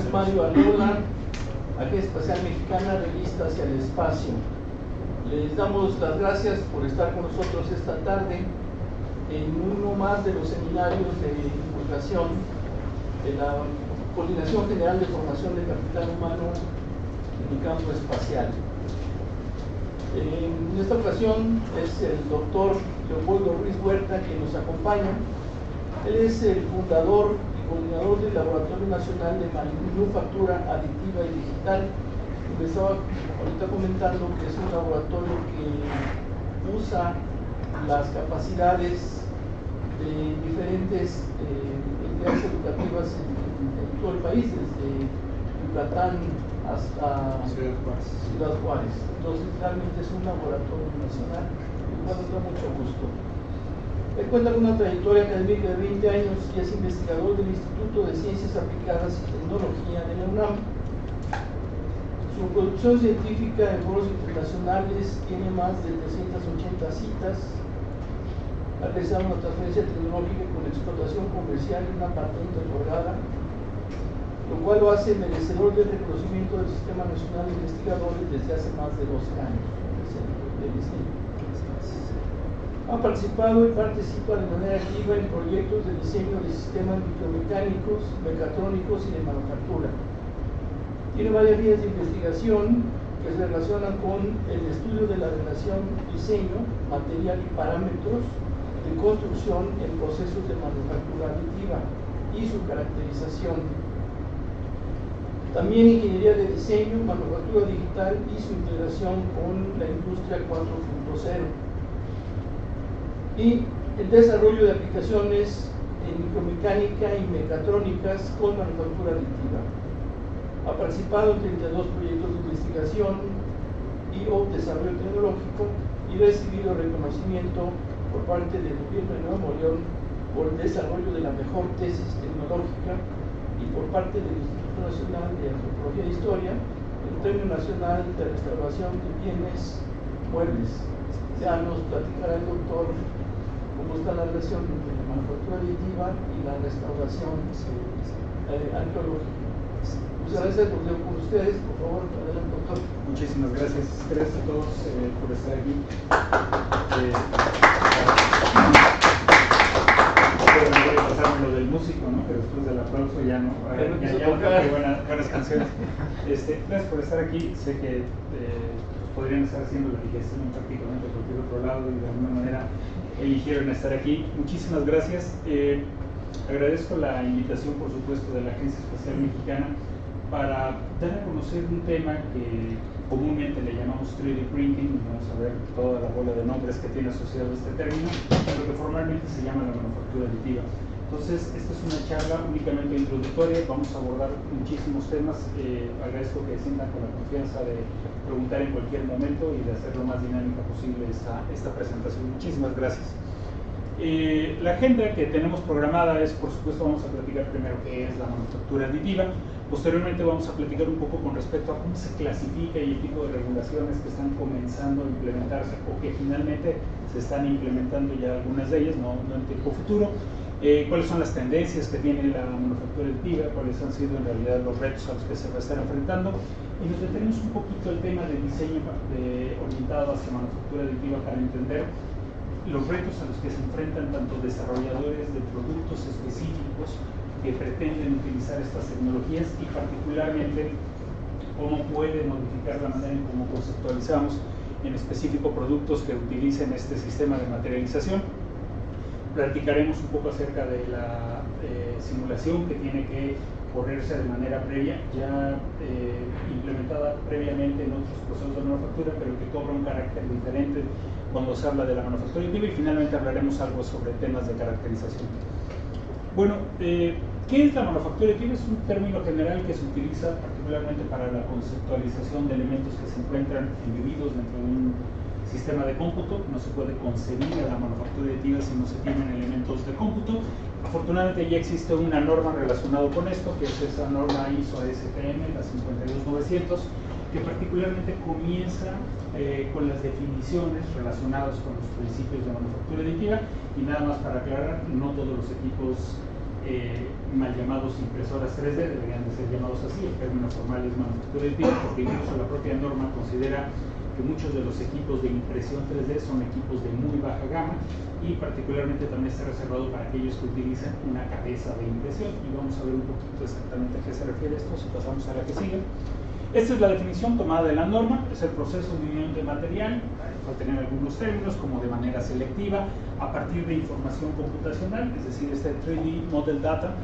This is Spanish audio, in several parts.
es Mario Alola, Agencia Espacial Mexicana, Revista Hacia el Espacio. Les damos las gracias por estar con nosotros esta tarde en uno más de los seminarios de divulgación de la Coordinación General de Formación de Capital Humano en el campo espacial. En esta ocasión es el doctor Leopoldo Ruiz Huerta quien nos acompaña. Él es el fundador y coordinador del Laboratorio Nacional de Manufactura Aditiva y Digital. Me estaba ahorita comentando que es un laboratorio que usa las capacidades de diferentes entidades educativas en todo el país, desde Yucatán hasta Ciudad Juárez. Entonces realmente es un laboratorio nacional, el cual nos da mucho gusto. Él cuenta con una trayectoria académica de 20 años y es investigador del Instituto de Ciencias Aplicadas y Tecnología de la UNAM. Su producción científica en foros internacionales tiene más de 380 citas. Ha realizado una transferencia tecnológica con explotación comercial y una patente otorgada, lo cual lo hace merecedor del reconocimiento del Sistema Nacional de Investigadores desde hace más de 12 años. Ha participado y participa de manera activa en proyectos de diseño de sistemas micromecánicos, mecatrónicos y de manufactura. Tiene varias líneas de investigación que se relacionan con el estudio de la relación diseño, material y parámetros de construcción en procesos de manufactura aditiva y su caracterización. También ingeniería de diseño, manufactura digital y su integración con la industria 4.0. Y el desarrollo de aplicaciones en micromecánica y mecatrónicas con manufactura aditiva. Ha participado en 32 proyectos de investigación y o desarrollo tecnológico y recibido reconocimiento por parte del gobierno de Nuevo León por el desarrollo de la mejor tesis tecnológica y por parte del Instituto Nacional de Antropología e Historia el Premio Nacional de Restauración de Bienes Muebles. Ya nos platicará el doctor cómo está la relación entre la manufactura aditiva y la restauración arqueológica. Muchas gracias, los dejo con ustedes. Por favor, adelante, doctor. Muchísimas gracias. Gracias a todos por estar aquí. Me voy a pasarme lo del músico, ¿no? Pero después del aplauso ya no. Ya buenas canciones. Gracias por estar aquí. Sé que podrían estar haciendo la digestión prácticamente cualquier otro lado y de alguna manera eligieron estar aquí. Muchísimas gracias. Agradezco la invitación, por supuesto, de la Agencia Espacial Mexicana para dar a conocer un tema que comúnmente le llamamos 3D printing. Vamos a ver toda la bola de nombres que tiene asociado este término, pero que formalmente se llama la manufactura aditiva. Entonces, esta es una charla únicamente introductoria, vamos a abordar muchísimos temas. Agradezco que sientan con la confianza de preguntar en cualquier momento y de hacer lo más dinámica posible esta presentación. Muchísimas gracias. La agenda que tenemos programada es, por supuesto, vamos a platicar primero qué es la manufactura aditiva. Posteriormente vamos a platicar un poco con respecto a cómo se clasifica y el tipo de regulaciones que están comenzando a implementarse o que finalmente se están implementando ya algunas de ellas, no en tiempo futuro. Cuáles son las tendencias que tiene la manufactura aditiva, cuáles han sido en realidad los retos a los que se va a estar enfrentando, y nos detenemos un poquito el tema del diseño orientado hacia manufactura aditiva para entender los retos a los que se enfrentan tanto desarrolladores de productos específicos que pretenden utilizar estas tecnologías y particularmente cómo puede modificar la manera en cómo conceptualizamos en específico productos que utilicen este sistema de materialización. Platicaremos un poco acerca de la simulación que tiene que correrse de manera previa, ya implementada previamente en otros procesos de manufactura, pero que cobra un carácter diferente cuando se habla de la manufactura aditiva, y finalmente hablaremos algo sobre temas de caracterización. Bueno, ¿qué es la manufactura aditiva? Es un término general que se utiliza particularmente para la conceptualización de elementos que se encuentran embebidos dentro de un sistema de cómputo. No se puede concebir a la manufactura aditiva si no se tienen elementos de cómputo. Afortunadamente ya existe una norma relacionada con esto, que es esa norma ISO STM, la 52900, que particularmente comienza con las definiciones relacionadas con los principios de manufactura aditiva. Y nada más para aclarar, no todos los equipos mal llamados impresoras 3D, deberían de ser llamados así, el término formal es manufactura aditiva, porque incluso la propia norma considera que muchos de los equipos de impresión 3D son equipos de muy baja gama y particularmente también está reservado para aquellos que utilizan una cabeza de impresión, y vamos a ver un poquito exactamente a qué se refiere esto si pasamos a la que sigue. Esta es la definición tomada de la norma, es el proceso de unión de material, para tener algunos términos como de manera selectiva, a partir de información computacional, es decir, este 3D Model Data,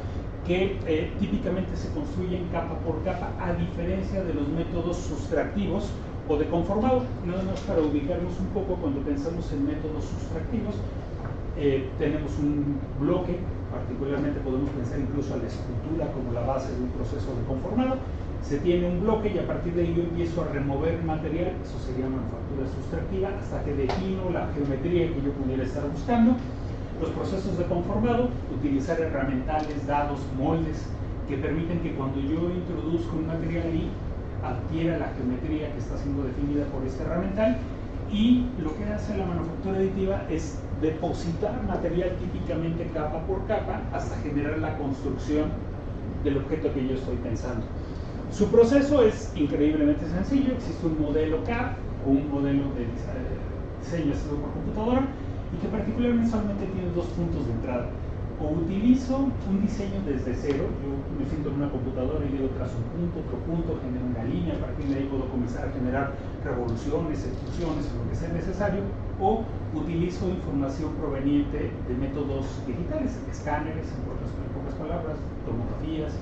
que típicamente se construyen capa por capa, a diferencia de los métodos sustractivos o de conformado. Nada más para ubicarnos un poco, cuando pensamos en métodos sustractivos, tenemos un bloque, particularmente podemos pensar incluso a la escultura como la base de un proceso de conformado. Se tiene un bloque y a partir de ahí yo empiezo a remover material, eso sería manufactura sustractiva, hasta que defino la geometría que yo pudiera estar buscando. Los procesos de conformado, utilizar herramientales, dados, moldes, que permiten que cuando yo introduzco un material ahí, adquiera la geometría que está siendo definida por este herramental. Y lo que hace la manufactura aditiva es depositar material típicamente capa por capa hasta generar la construcción del objeto que yo estoy pensando. Su proceso es increíblemente sencillo. Existe un modelo CAD o un modelo de diseño hecho por computadora y que particularmente solamente tiene dos puntos de entrada. O utilizo un diseño desde cero, yo me siento en una computadora y digo tras un punto, otro punto, genero una línea, a partir de ahí puedo comenzar a generar revoluciones, extrusiones, lo que sea necesario, o utilizo información proveniente de métodos digitales, escáneres, en pocas palabras, tomografías,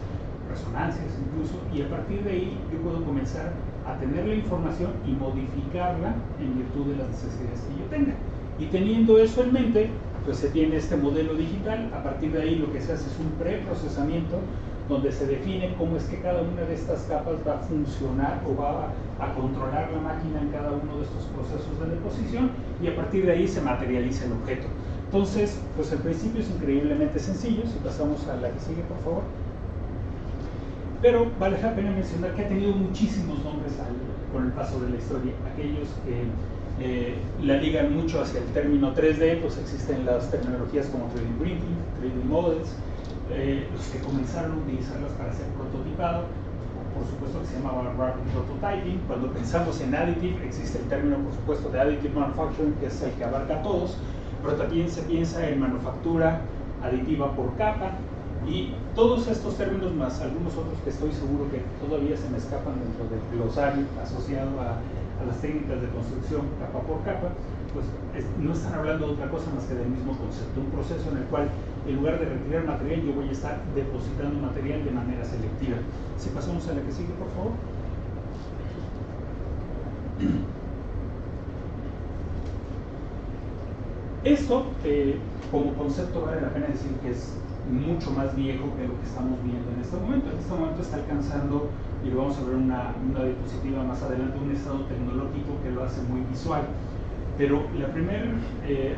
resonancias incluso, y a partir de ahí yo puedo comenzar a tener la información y modificarla en virtud de las necesidades que yo tenga. Y teniendo eso en mente, pues se tiene este modelo digital. A partir de ahí lo que se hace es un preprocesamiento donde se define cómo es que cada una de estas capas va a funcionar o va a controlar la máquina en cada uno de estos procesos de deposición, y a partir de ahí se materializa el objeto. Entonces, pues el principio es increíblemente sencillo. Si pasamos a la que sigue, por favor. Pero vale la pena mencionar que ha tenido muchísimos nombres con el paso de la historia. Aquellos que la ligan mucho hacia el término 3D, pues existen las tecnologías como 3D Printing, 3D Models, los que comenzaron a utilizarlas para hacer prototipado, por supuesto que se llamaba Rapid Prototyping. Cuando pensamos en Additive, existe el término, por supuesto, de Additive Manufacturing, que es el que abarca a todos, pero también se piensa en manufactura aditiva por capa, y todos estos términos, más algunos otros que estoy seguro que todavía se me escapan dentro del glosario asociado a las técnicas de construcción capa por capa, pues no están hablando de otra cosa más que del mismo concepto, un proceso en el cual en lugar de retirar material yo voy a estar depositando material de manera selectiva. Si pasamos a la que sigue, por favor. Esto, como concepto, vale la pena decir que es mucho más viejo que lo que estamos viendo en este momento. En este momento está alcanzando, y lo vamos a ver una diapositiva más adelante, un estado tecnológico que lo hace muy visual. Pero la primera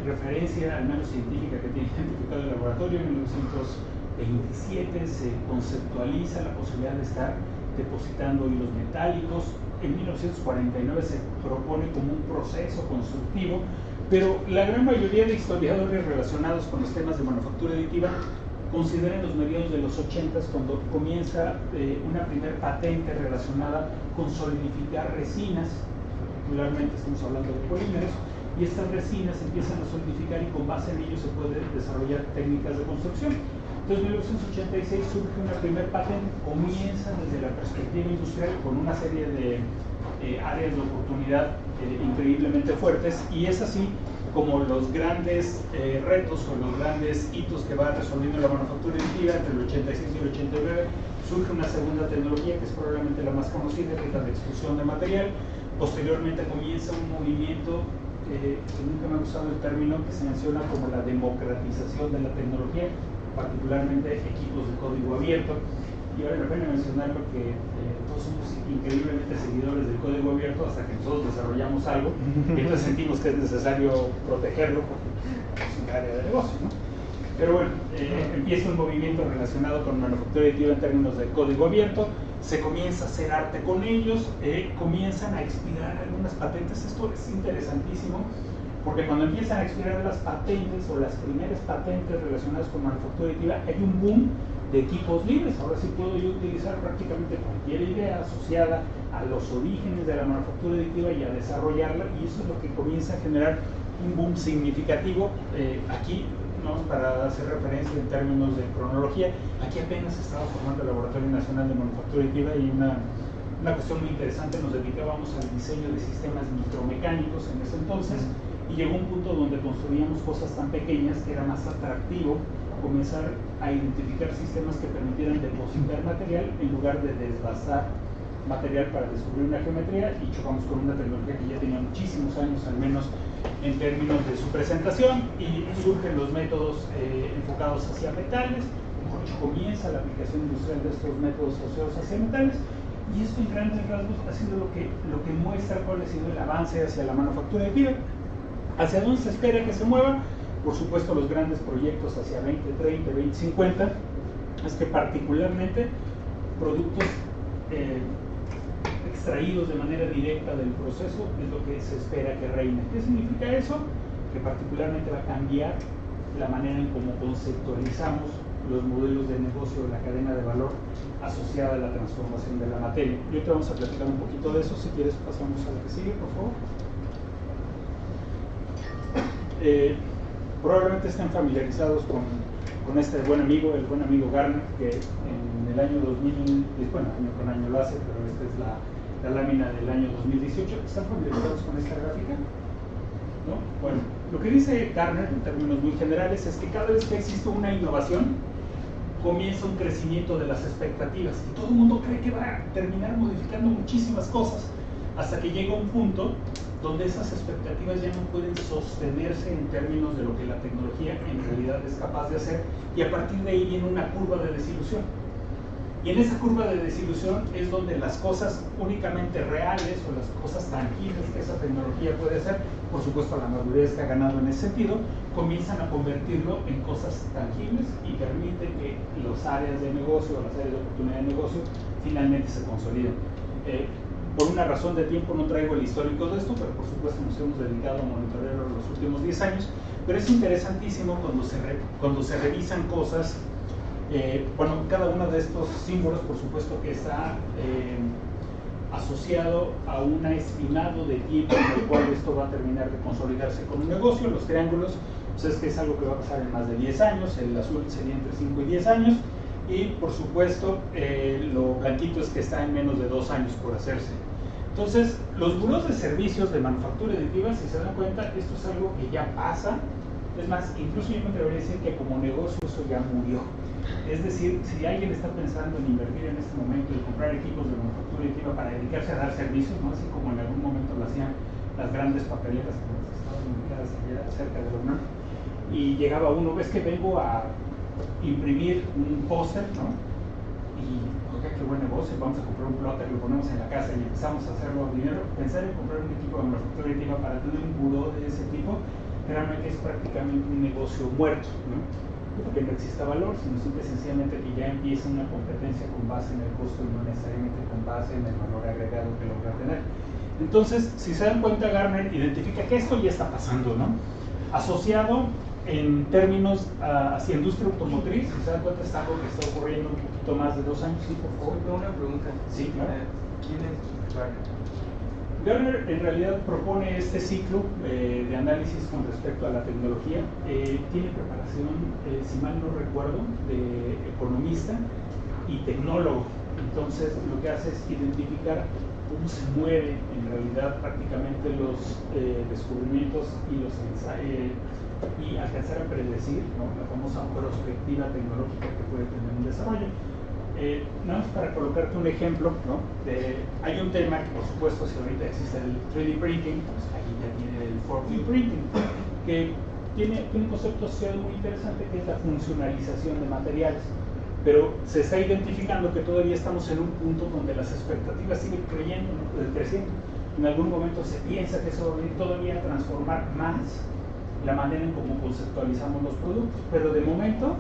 referencia, al menos científica, que tiene identificado el laboratorio, en 1927 se conceptualiza la posibilidad de estar depositando hilos metálicos. En 1949 se propone como un proceso constructivo, pero la gran mayoría de historiadores relacionados con los temas de manufactura aditiva consideran los mediados de los 80 cuando comienza una primera patente relacionada con solidificar resinas, particularmente estamos hablando de polímeros, y estas resinas empiezan a solidificar y con base en ello se pueden desarrollar técnicas de construcción. Entonces en 1986 surge una primera patente, comienza desde la perspectiva industrial con una serie de áreas de oportunidad increíblemente fuertes, y es así como los grandes retos o los grandes hitos que va resolviendo la manufactura aditiva. Entre el 86 y el 89 surge una segunda tecnología que es probablemente la más conocida, que es la de extrusión de material. Posteriormente comienza un movimiento que nunca me ha gustado el término, que se menciona como la democratización de la tecnología, particularmente equipos de código abierto. Y vale la pena mencionar que todos somos increíblemente seguidores del código abierto hasta que nosotros desarrollamos algo y entonces sentimos que es necesario protegerlo porque es un área de negocio, ¿no? Pero bueno, empieza un movimiento relacionado con manufactura aditiva en términos de código abierto, se comienza a hacer arte con ellos, comienzan a expirar algunas patentes. Esto es interesantísimo porque cuando empiezan a expirar las patentes o las primeras patentes relacionadas con manufactura aditiva, hay un boom de equipos libres. Ahora sí puedo yo utilizar prácticamente cualquier idea asociada a los orígenes de la manufactura aditiva y a desarrollarla, y eso es lo que comienza a generar un boom significativo. Aquí, ¿no?, para hacer referencia en términos de cronología, aquí apenas se estaba formando el Laboratorio Nacional de Manufactura Aditiva, y una cuestión muy interesante, nos dedicábamos al diseño de sistemas micromecánicos en ese entonces, y llegó un punto donde construíamos cosas tan pequeñas que era más atractivo comenzar a identificar sistemas que permitieran depositar material en lugar de desbastar material para descubrir una geometría, y chocamos con una tecnología que ya tenía muchísimos años, al menos en términos de su presentación, y surgen los métodos enfocados hacia metales. Mejor dicho, comienza la aplicación industrial de estos métodos asociados hacia metales, y esto en grandes rasgos ha sido lo que muestra cuál ha sido el avance hacia la manufactura aditiva. ¿Hacia dónde se espera que se mueva? Por supuesto, los grandes proyectos hacia 2030, 2050, es que particularmente productos extraídos de manera directa del proceso es lo que se espera que reine. ¿Qué significa eso? Que particularmente va a cambiar la manera en cómo conceptualizamos los modelos de negocio de la cadena de valor asociada a la transformación de la materia. Y hoy te vamos a platicar un poquito de eso. Si quieres, pasamos a la que sigue, por favor. Probablemente estén familiarizados con este buen amigo, el buen amigo Gartner, que en el año 2000, bueno, año con año lo hace, pero esta es la lámina del año 2018. ¿Están familiarizados con esta gráfica? ¿No? Bueno, lo que dice Gartner en términos muy generales es que cada vez que existe una innovación, comienza un crecimiento de las expectativas, y todo el mundo cree que va a terminar modificando muchísimas cosas, hasta que llega un punto donde esas expectativas ya no pueden sostenerse en términos de lo que la tecnología en realidad es capaz de hacer, y a partir de ahí viene una curva de desilusión. Y en esa curva de desilusión es donde las cosas únicamente reales o las cosas tangibles que esa tecnología puede hacer, por supuesto la madurez que ha ganado en ese sentido, comienzan a convertirlo en cosas tangibles y permiten que las áreas de negocio o las áreas de oportunidad de negocio finalmente se consoliden. Por una razón de tiempo no traigo el histórico de esto, pero por supuesto nos hemos dedicado a monitorearlo los últimos 10 años, pero es interesantísimo cuando se revisan cosas. Bueno, cada uno de estos símbolos, por supuesto que está asociado a un estimado de tiempo en el cual esto va a terminar de consolidarse con un negocio. Los triángulos, pues es que es algo que va a pasar en más de 10 años, el azul sería entre 5 y 10 años, y por supuesto lo blanquito es que está en menos de 2 años por hacerse. Entonces, los burós de servicios de manufactura aditiva, si se dan cuenta, esto es algo que ya pasa. Es más, incluso yo me atrevería a decir que como negocio eso ya murió. Es decir, si alguien está pensando en invertir en este momento y comprar equipos de manufactura aditiva para dedicarse a dar servicios, ¿no?, así como en algún momento lo hacían las grandes papeleras que estaban ubicadas allá cerca de la UNAM, y llegaba uno, ves que vengo a imprimir un póster, ¿no?, y oiga, qué buen negocio, vamos a comprar un plotter, lo ponemos en la casa y empezamos a hacerlo dinero. Pensar en comprar un equipo de manufactura aditiva para tener un buró de ese tipo realmente es prácticamente un negocio muerto, ¿no?, porque no exista valor, sino simple y sencillamente que ya empieza una competencia con base en el costo y no necesariamente con base en el valor agregado que logra tener. Entonces, si se dan cuenta, Gartner identifica que esto ya está pasando, ¿no? Asociado en términos hacia industria automotriz, si se dan cuenta, es algo que está ocurriendo un poquito más de 2 años. Sí, por favor. Una pregunta. Sí, claro. ¿Quién es Gartner? Gartner en realidad propone este ciclo de análisis con respecto a la tecnología. Tiene preparación, si mal no recuerdo, de economista y tecnólogo. Entonces lo que hace es identificar cómo se mueven en realidad prácticamente los descubrimientos y los ensayos, y alcanzar a predecir, ¿no?, la famosa perspectiva tecnológica que puede tener un desarrollo. Nada más para colocarte un ejemplo, ¿no?, hay un tema que por supuesto, si ahorita existe el 3D printing, pues aquí ya tiene el 4D printing, que tiene un concepto asociado muy interesante, que es la funcionalización de materiales, pero se está identificando que todavía estamos en un punto donde las expectativas siguen creciendo. En algún momento se piensa que eso va a venir todavía a transformar más la manera en cómo conceptualizamos los productos, pero de momento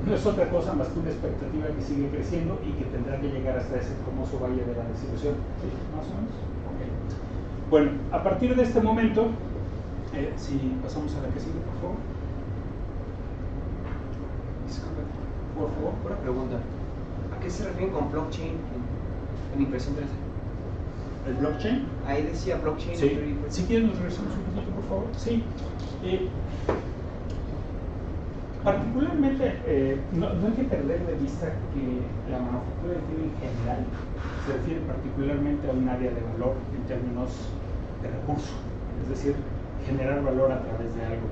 no es otra cosa más que una expectativa que sigue creciendo y que tendrá que llegar hasta ese famoso valle de la desilusión. ¿Sí? ¿Más o menos? Okay. Bueno, a partir de este momento Si pasamos a la que sigue, por favor. Disculpe, Por favor. una pregunta. ¿A qué se refieren con blockchain en impresión 3D? ¿El blockchain? Ahí decía blockchain. Sí. Si quieren, nos regresamos un poquito, por favor. Sí. Particularmente, no hay que perder de vista que la manufactura en general se refiere particularmente a un área de valor en términos de recurso, es decir, generar valor a través de algo.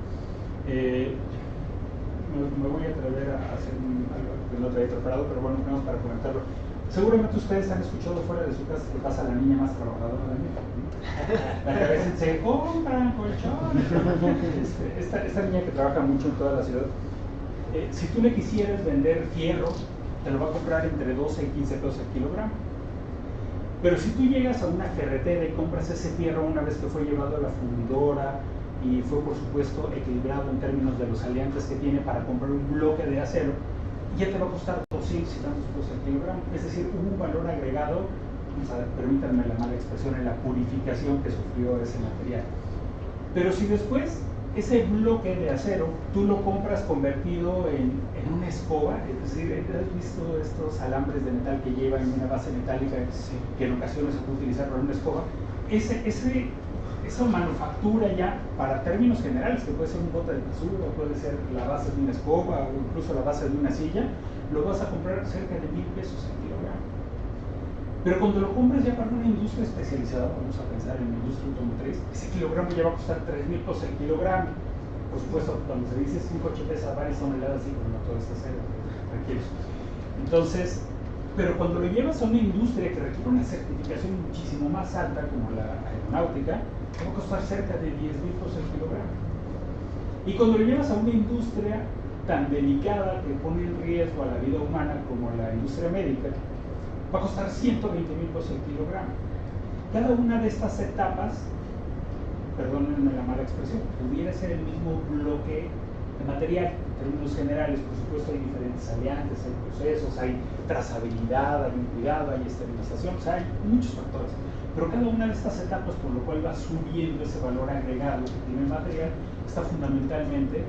Me voy a atrever a hacer algo que no traía preparado, pero bueno, tenemos para comentarlo. Seguramente ustedes han escuchado fuera de su casa que pasa la niña más trabajadora del mundo. La que a veces se compran colchones. Esta niña que trabaja mucho en toda la ciudad, si tú le quisieras vender fierro, te lo va a comprar entre 12 y 15 pesos el kilogramo. Pero si tú llegas a una ferretera y compras ese fierro una vez que fue llevado a la fundidora y fue por supuesto equilibrado en términos de los aliantes que tiene para comprar un bloque de acero, ya te va a costar 200 y tantos pesos el kilogramo. Es decir, hubo un valor agregado, permítanme la mala expresión, en la purificación que sufrió ese material. Pero si después ese bloque de acero tú lo compras convertido en una escoba, es decir, ¿has visto estos alambres de metal que llevan una base metálica que en ocasiones se puede utilizar para una escoba? Esa manufactura ya, para términos generales, que puede ser un bote de basura, puede ser la base de una escoba o incluso la base de una silla, lo vas a comprar cerca de 1,000 pesos el kilogramo. Pero cuando lo compras ya para una industria especializada, vamos a pensar en la industria automotriz, ese kilogramo ya va a costar 3,000 pesos el kilogramo. Por supuesto, cuando se dice un coche pesa varias toneladas, sí, pero no todo está cero, tranquilos. Entonces, pero cuando lo llevas a una industria que requiere una certificación muchísimo más alta, como la aeronáutica, va a costar cerca de 10,000 pesos el kilogramo. Y cuando lo llevas a una industria tan delicada que pone en riesgo a la vida humana como la industria médica, va a costar 120,000 pesos el kilogramo. Cada una de estas etapas, perdónenme la mala expresión, pudiera ser el mismo bloque de material. En términos generales, por supuesto, hay diferentes aliantes, hay procesos, hay trazabilidad, hay un cuidado, hay esterilización, o sea, hay muchos factores. Pero cada una de estas etapas, por lo cual va subiendo ese valor agregado que tiene el material, está fundamentalmente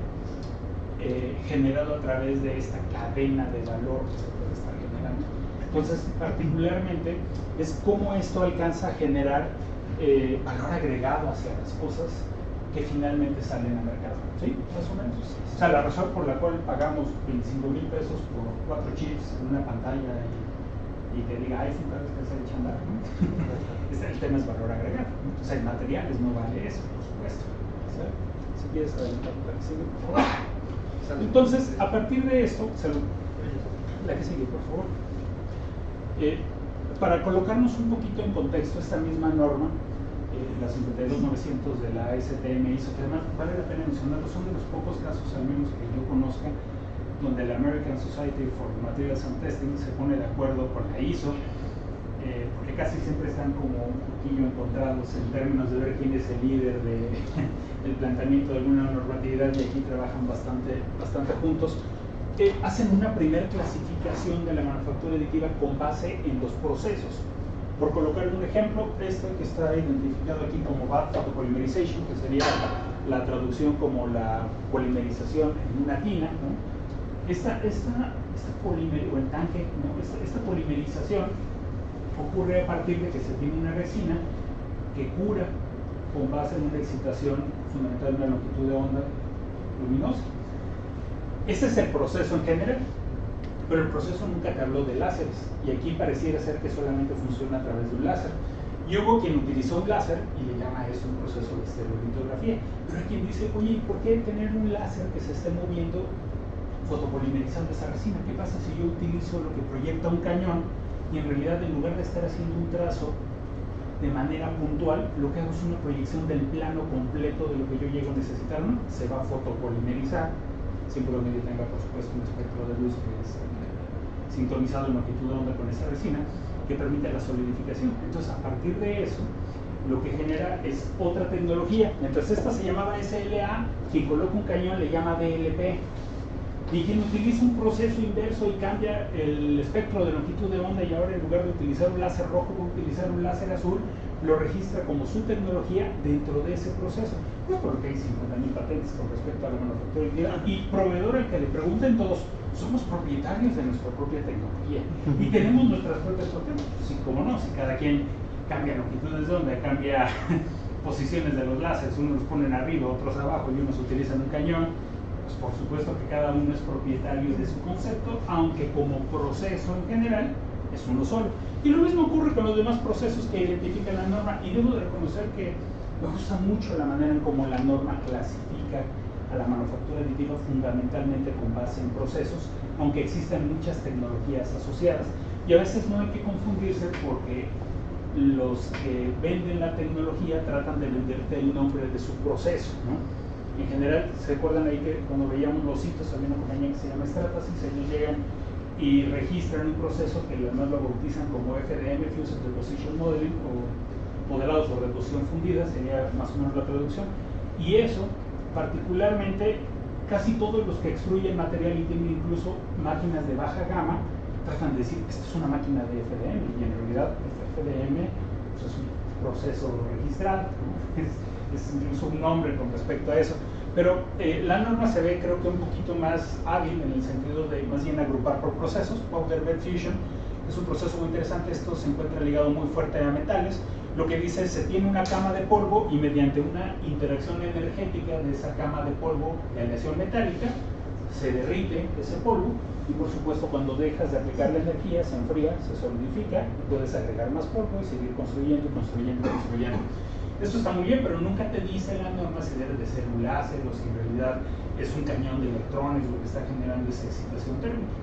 generado a través de esta cadena de valor que se puede estar generando. Entonces, particularmente, es cómo esto alcanza a generar valor agregado hacia las cosas que finalmente salen al mercado, ¿sí? Más o menos. O sea, la razón por la cual pagamos 25,000 pesos por 4 chips en una pantalla y que diga iPhone cada vez que se echa a andar, ¿no? El tema es valor agregado. Entonces, en materiales no vale eso, por supuesto. ¿Sí? Si quieres adelantar la que sigue, por favor. Entonces, a partir de esto, la que sigue, por favor. Para colocarnos un poquito en contexto, esta misma norma, la 52900 de la ASTM hizo, que además vale la pena mencionarlo, son de los pocos casos, al menos que yo conozca, donde la American Society for Materials and Testing se pone de acuerdo con la ISO, porque casi siempre están como un poquillo encontrados en términos de ver quién es el líder del planteamiento de alguna normatividad, y aquí trabajan bastante juntos. Hacen una primera clasificación de la manufactura aditiva con base en los procesos. Por colocar un ejemplo, este que está identificado aquí como BAT Photopolymerization, que sería la traducción como la polimerización en una tina, ¿no? Esta polimerización ocurre a partir de que se tiene una resina que cura con base en una excitación fundamental de una longitud de onda luminosa. Ese es el proceso en general, pero el proceso nunca te habló de láseres, y aquí pareciera ser que solamente funciona a través de un láser. Y hubo quien utilizó un láser y le llama a eso un proceso de estereolitografía, pero hay quien dice, oye, ¿por qué tener un láser que se esté moviendo fotopolimerizando esa resina? ¿Qué pasa si yo utilizo lo que proyecta un cañón y en realidad en lugar de estar haciendo un trazo de manera puntual, lo que hago es una proyección del plano completo de lo que yo llego a necesitar, ¿no? Se va a fotopolimerizar, siempre donde yo tenga, por supuesto, un espectro de luz que es sintonizado en longitud de onda con esa resina, que permite la solidificación. Entonces, a partir de eso, lo que genera es otra tecnología. Entonces, esta se llamaba SLA, quien coloca un cañón le llama DLP, y quien utiliza un proceso inverso y cambia el espectro de longitud de onda, y ahora en lugar de utilizar un láser rojo, va a utilizar un láser azul, lo registra como su tecnología dentro de ese proceso. Pues porque hay 50.000 patentes con respecto a la manufactura aditiva, y proveedor al que le pregunten todos, somos propietarios de nuestra propia tecnología y tenemos nuestras propias patentes. Sí, como no, si cada quien cambia longitudes de onda, cambia posiciones de los láseres, unos los ponen arriba, otros abajo y unos utilizan un cañón, pues por supuesto que cada uno es propietario de su concepto, aunque como proceso en general es uno solo. Y lo mismo ocurre con los demás procesos que identifican la norma, y debo de reconocer que me gusta mucho la manera en cómo la norma clasifica a la manufactura aditiva fundamentalmente con base en procesos, aunque existen muchas tecnologías asociadas. Y a veces no hay que confundirse porque los que venden la tecnología tratan de venderte el nombre de su proceso, ¿no? En general, ¿se acuerdan ahí que cuando veíamos los hitos, había una compañía que se llama Stratasys, ellos llegan y registran un proceso que además lo bautizan como FDM, Fused Deposition Modeling, o modelado por deposición fundida, sería más o menos la traducción. Y eso, particularmente, casi todos los que extruyen material y tienen incluso máquinas de baja gama, tratan de decir que esto es una máquina de FDM, y en realidad FDM pues, es un proceso registrado, ¿no? Es incluso un nombre con respecto a eso. Pero la norma se ve, creo que un poquito más hábil en el sentido de más bien agrupar por procesos. Powder Bed Fusion es un proceso muy interesante. Esto se encuentra ligado muy fuerte a metales. Lo que dice es se tiene una cama de polvo y mediante una interacción energética de esa cama de polvo de aleación metálica se derrite ese polvo, y por supuesto cuando dejas de aplicar la energía se enfría, se solidifica y puedes agregar más polvo y seguir construyendo, construyendo, construyendo. Esto está muy bien, pero nunca te dice la norma si debe de ser un láser o si en realidad es un cañón de electrones lo que está generando esa excitación térmica.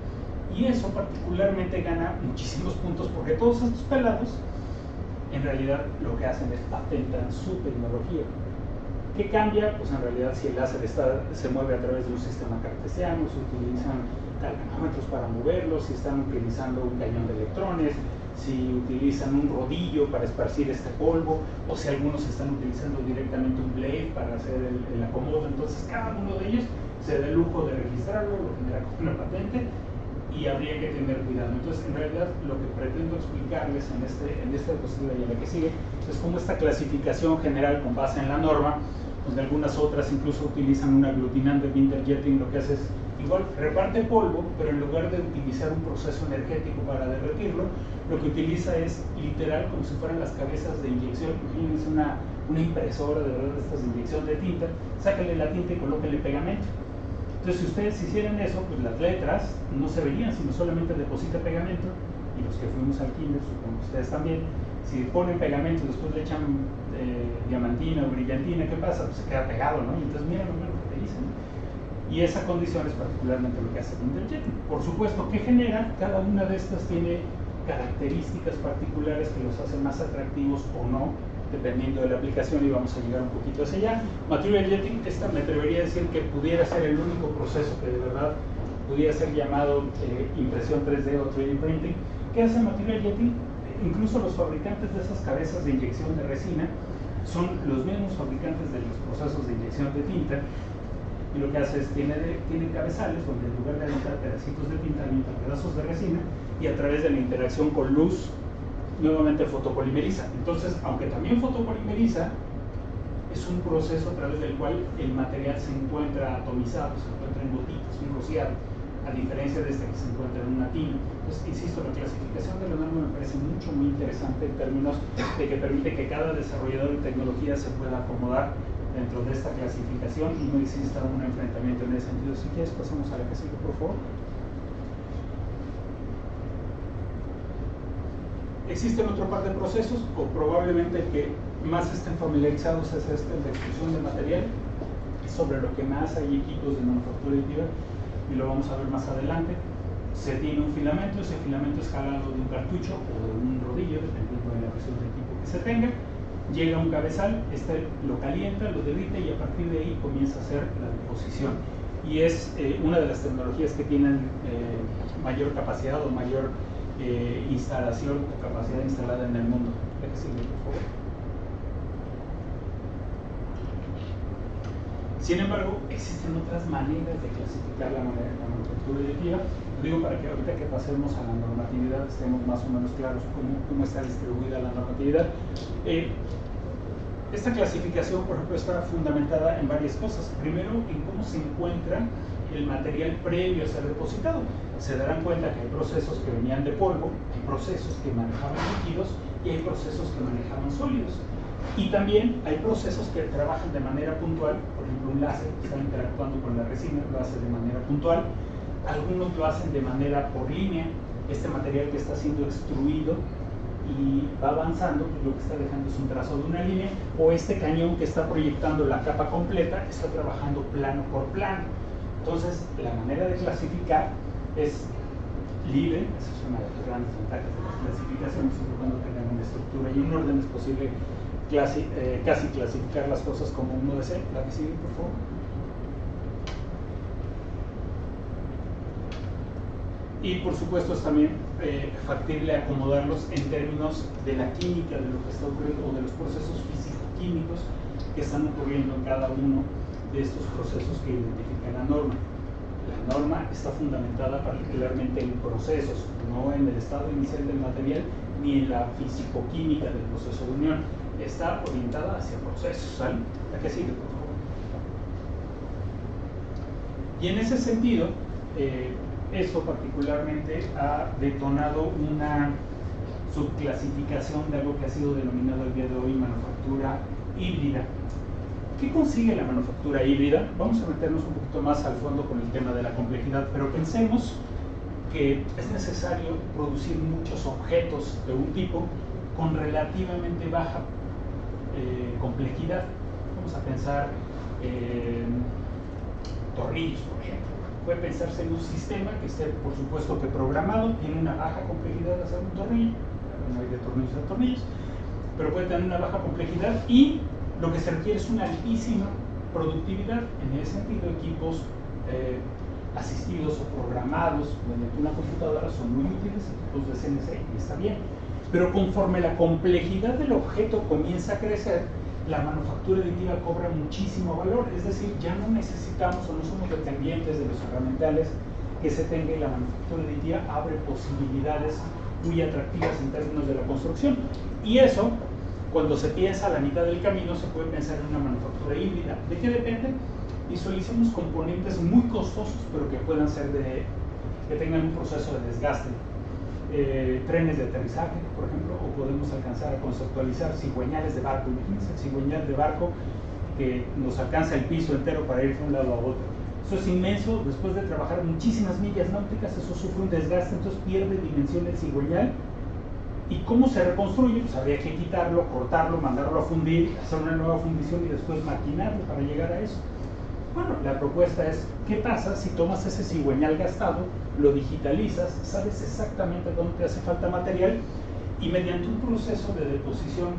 Y eso particularmente gana muchísimos puntos porque todos estos pelados en realidad lo que hacen es patentan su tecnología. ¿Qué cambia? Pues en realidad si el láser se mueve a través de un sistema cartesiano, se utilizan galvanómetros para moverlo, si están utilizando un cañón de electrones, si utilizan un rodillo para esparcir este polvo, o si algunos están utilizando directamente un blade para hacer el acomodo. Entonces cada uno de ellos se da el lujo de registrarlo, lo genera con una patente, y habría que tener cuidado. Entonces en realidad lo que pretendo explicarles en esta diapositiva y en la que sigue es cómo esta clasificación general con base en la norma, pues de algunas otras incluso utilizan un aglutinante de interjetting, lo que hace es igual reparte polvo, pero en lugar de utilizar un proceso energético para derretirlo, lo que utiliza es literal como si fueran las cabezas de inyección. Imagínense una impresora de verdad de estas de inyección de tinta, sáquenle la tinta y colóquenle pegamento. Entonces si ustedes hicieran eso, pues las letras no se verían, sino solamente deposita pegamento, y los que fuimos al kinder, supongo que ustedes también, si ponen pegamento y después le echan diamantina o brillantina, ¿qué pasa? Pues se queda pegado, ¿no? Y entonces miren lo que te dicen, ¿no? Y esa condición es particularmente lo que hace el interjetting. Por supuesto, ¿qué genera? Cada una de estas tiene características particulares que los hacen más atractivos o no, dependiendo de la aplicación, y vamos a llegar un poquito hacia allá. Material jetting, esta me atrevería a decir que pudiera ser el único proceso que de verdad pudiera ser llamado impresión 3D o 3D printing. ¿Qué hace material jetting? Incluso los fabricantes de esas cabezas de inyección de resina son los mismos fabricantes de los procesos de inyección de tinta, y lo que hace es tiene cabezales donde en lugar de aventar pedacitos de tinta avienta pedazos de resina, y a través de la interacción con luz nuevamente fotopolimeriza. Entonces, aunque también fotopolimeriza, es un proceso a través del cual el material se encuentra atomizado, se encuentra en gotitas, un rociado, a diferencia de este que se encuentra en una tina. Entonces, insisto, la clasificación de la norma me parece muy interesante en términos de que permite que cada desarrollador de tecnología se pueda acomodar dentro de esta clasificación y no exista un enfrentamiento en ese sentido. Si quieres, pasamos a la que sigue, por favor. Existen otro par de procesos, o probablemente el que más estén familiarizados es el de extrusión de material, sobre lo que más hay equipos de manufactura aditiva, y lo vamos a ver más adelante. Se tiene un filamento, ese filamento es jalado de un cartucho o de un rodillo, dependiendo de la versión de equipo que se tenga. Llega un cabezal, este lo calienta, lo derrite, y a partir de ahí comienza a hacer la deposición. Y es una de las tecnologías que tienen mayor capacidad o mayor instalación o capacidad instalada en el mundo. Sigue, por favor. Sin embargo, existen otras maneras de clasificar la manufactura aditiva. Lo digo para que ahorita que pasemos a la normatividad estemos más o menos claros cómo está distribuida la normatividad. Esta clasificación, por ejemplo, está fundamentada en varias cosas. Primero, en cómo se encuentra el material previo a ser depositado. Se darán cuenta que hay procesos que venían de polvo, hay procesos que manejaban líquidos y hay procesos que manejaban sólidos. Y también hay procesos que trabajan de manera puntual, por ejemplo un láser que está interactuando con la resina, lo hace de manera puntual, algunos lo hacen de manera por línea, este material que está siendo extruido y va avanzando, lo que está dejando es un trazo de una línea, o este cañón que está proyectando la capa completa, está trabajando plano por plano. Entonces, la manera de clasificar es libre, esa es una de las grandes ventajas de las clasificaciones, siempre cuando tengan una estructura y un orden es posible casi clasificar las cosas como uno desea. La que sigue, por favor. Y por supuesto es también factible acomodarlos en términos de la química de lo que está ocurriendo o de los procesos físico-químicos que están ocurriendo en cada uno de estos procesos que identifica la norma. La norma está fundamentada particularmente en procesos, no en el estado inicial del material ni en la físico-química del proceso de unión. Está orientada hacia procesos, ¿sale? ¿La que sigue, por favor? Y en ese sentido, esto particularmente ha detonado una subclasificación de algo que ha sido denominado el día de hoy manufactura híbrida. ¿Qué consigue la manufactura híbrida? Vamos a meternos un poquito más al fondo con el tema de la complejidad, pero pensemos que es necesario producir muchos objetos de un tipo con relativamente baja complejidad. Vamos a pensar tornillos, por ejemplo. Puede pensarse en un sistema que esté, por supuesto, que programado, tiene una baja complejidad de hacer un tornillo, no hay de tornillos a tornillos, pero puede tener una baja complejidad y lo que se requiere es una altísima productividad. En ese sentido, equipos asistidos o programados mediante una computadora son muy útiles, equipos de CNC, y está bien. Pero conforme la complejidad del objeto comienza a crecer, la manufactura aditiva cobra muchísimo valor, es decir, ya no necesitamos o no somos dependientes de los herramientales que se tenga, y la manufactura aditiva abre posibilidades muy atractivas en términos de la construcción. Y eso, cuando se piensa a la mitad del camino, se puede pensar en una manufactura híbrida. ¿De qué depende? Visualicemos componentes muy costosos, pero que puedan ser que tengan un proceso de desgaste. Trenes de aterrizaje, por ejemplo, o podemos alcanzar a conceptualizar cigüeñales de barco. Imagínense el cigüeñal de barco que nos alcanza el piso entero para ir de un lado a otro. Eso es inmenso. Después de trabajar muchísimas millas náuticas, eso sufre un desgaste, entonces pierde dimensión el cigüeñal. ¿Y cómo se reconstruye? Pues habría que quitarlo, cortarlo, mandarlo a fundir, hacer una nueva fundición y después maquinarlo para llegar a eso. Bueno, la propuesta es, ¿qué pasa si tomas ese cigüeñal gastado, lo digitalizas, sabes exactamente dónde te hace falta material y mediante un proceso de deposición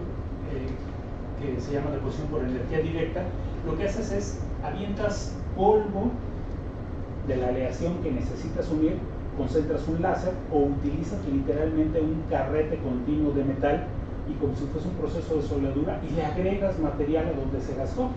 que se llama deposición por energía directa, lo que haces es avientas polvo de la aleación que necesitas unir, concentras un láser o utilizas literalmente un carrete continuo de metal y como si fuese un proceso de soldadura y le agregas material a donde se gastó.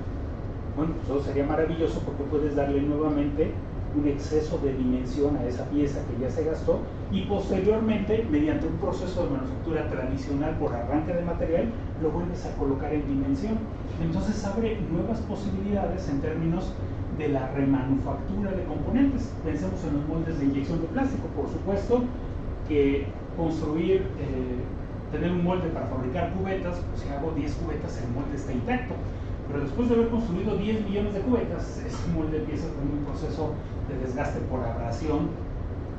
Bueno, pues eso sería maravilloso porque puedes darle nuevamente un exceso de dimensión a esa pieza que ya se gastó y posteriormente, mediante un proceso de manufactura tradicional por arranque de material, lo vuelves a colocar en dimensión. Entonces abre nuevas posibilidades en términos de la remanufactura de componentes. Pensemos en los moldes de inyección de plástico. Por supuesto que construir, tener un molde para fabricar cubetas, pues si hago 10 cubetas el molde está intacto. Pero después de haber construido 10 millones de cubetas, ese molde empieza con un proceso de desgaste por abrasión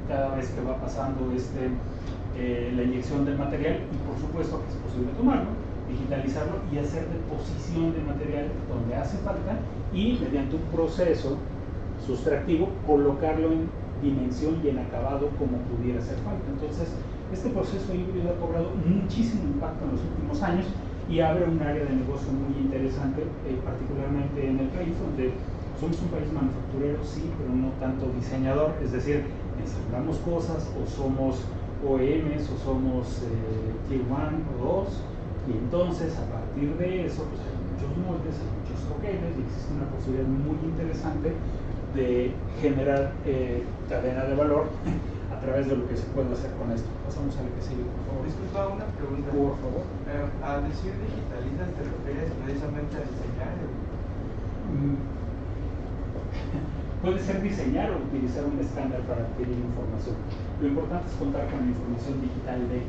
cada vez que va pasando la inyección del material y por supuesto que es posible tomarlo, digitalizarlo y hacer deposición de material donde hace falta y mediante un proceso sustractivo colocarlo en dimensión y en acabado como pudiera hacer falta. Entonces, este proceso híbrido ha cobrado muchísimo impacto en los últimos años y abre un área de negocio muy interesante, particularmente en el país, donde somos un país manufacturero, sí, pero no tanto diseñador, es decir, ensamblamos cosas o somos OEMs o somos Tier 1 o 2, y entonces a partir de eso pues hay un muchos moldes, hay muchos troqueles, y existe una posibilidad muy interesante de generar cadena de valor a través de lo que se puede hacer con esto. Pasamos a lo que sigue, por favor. Disculpa, una pregunta. Por favor. Al decir digitalizas, ¿te refieres precisamente a diseñar? Puede ser diseñar o utilizar un estándar para adquirir información. Lo importante es contar con la información digital de...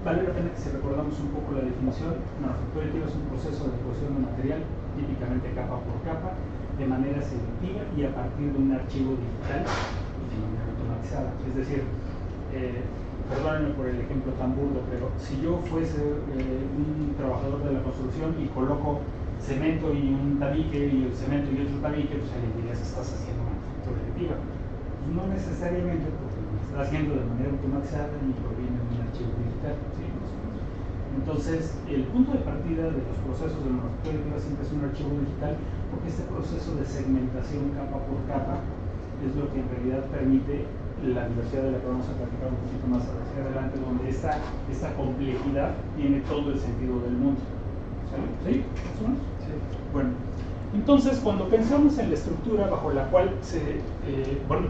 Vale la pena que si recordamos un poco la definición, manufactura aditiva es un proceso de cohesión de material, típicamente capa por capa, de manera selectiva y a partir de un archivo digital y de manera automatizada. Es decir, perdónenme por el ejemplo tan burdo, pero si yo fuese un trabajador de la construcción y coloco cemento y un tabique y el cemento y otro tabique, pues alguien diría que estás haciendo manufactura aditiva. Pues no necesariamente, porque lo está haciendo de manera automatizada y proviene de un archivo digital. ¿Sí? Entonces, el punto de partida de los procesos de manufactura aditiva siempre es un archivo digital, porque este proceso de segmentación capa por capa es lo que en realidad permite la diversidad de la que vamos a platicar un poquito más hacia adelante, donde esta complejidad tiene todo el sentido del mundo. ¿Sí? ¿Más o menos? Sí. Bueno, entonces cuando pensamos en la estructura bajo la cual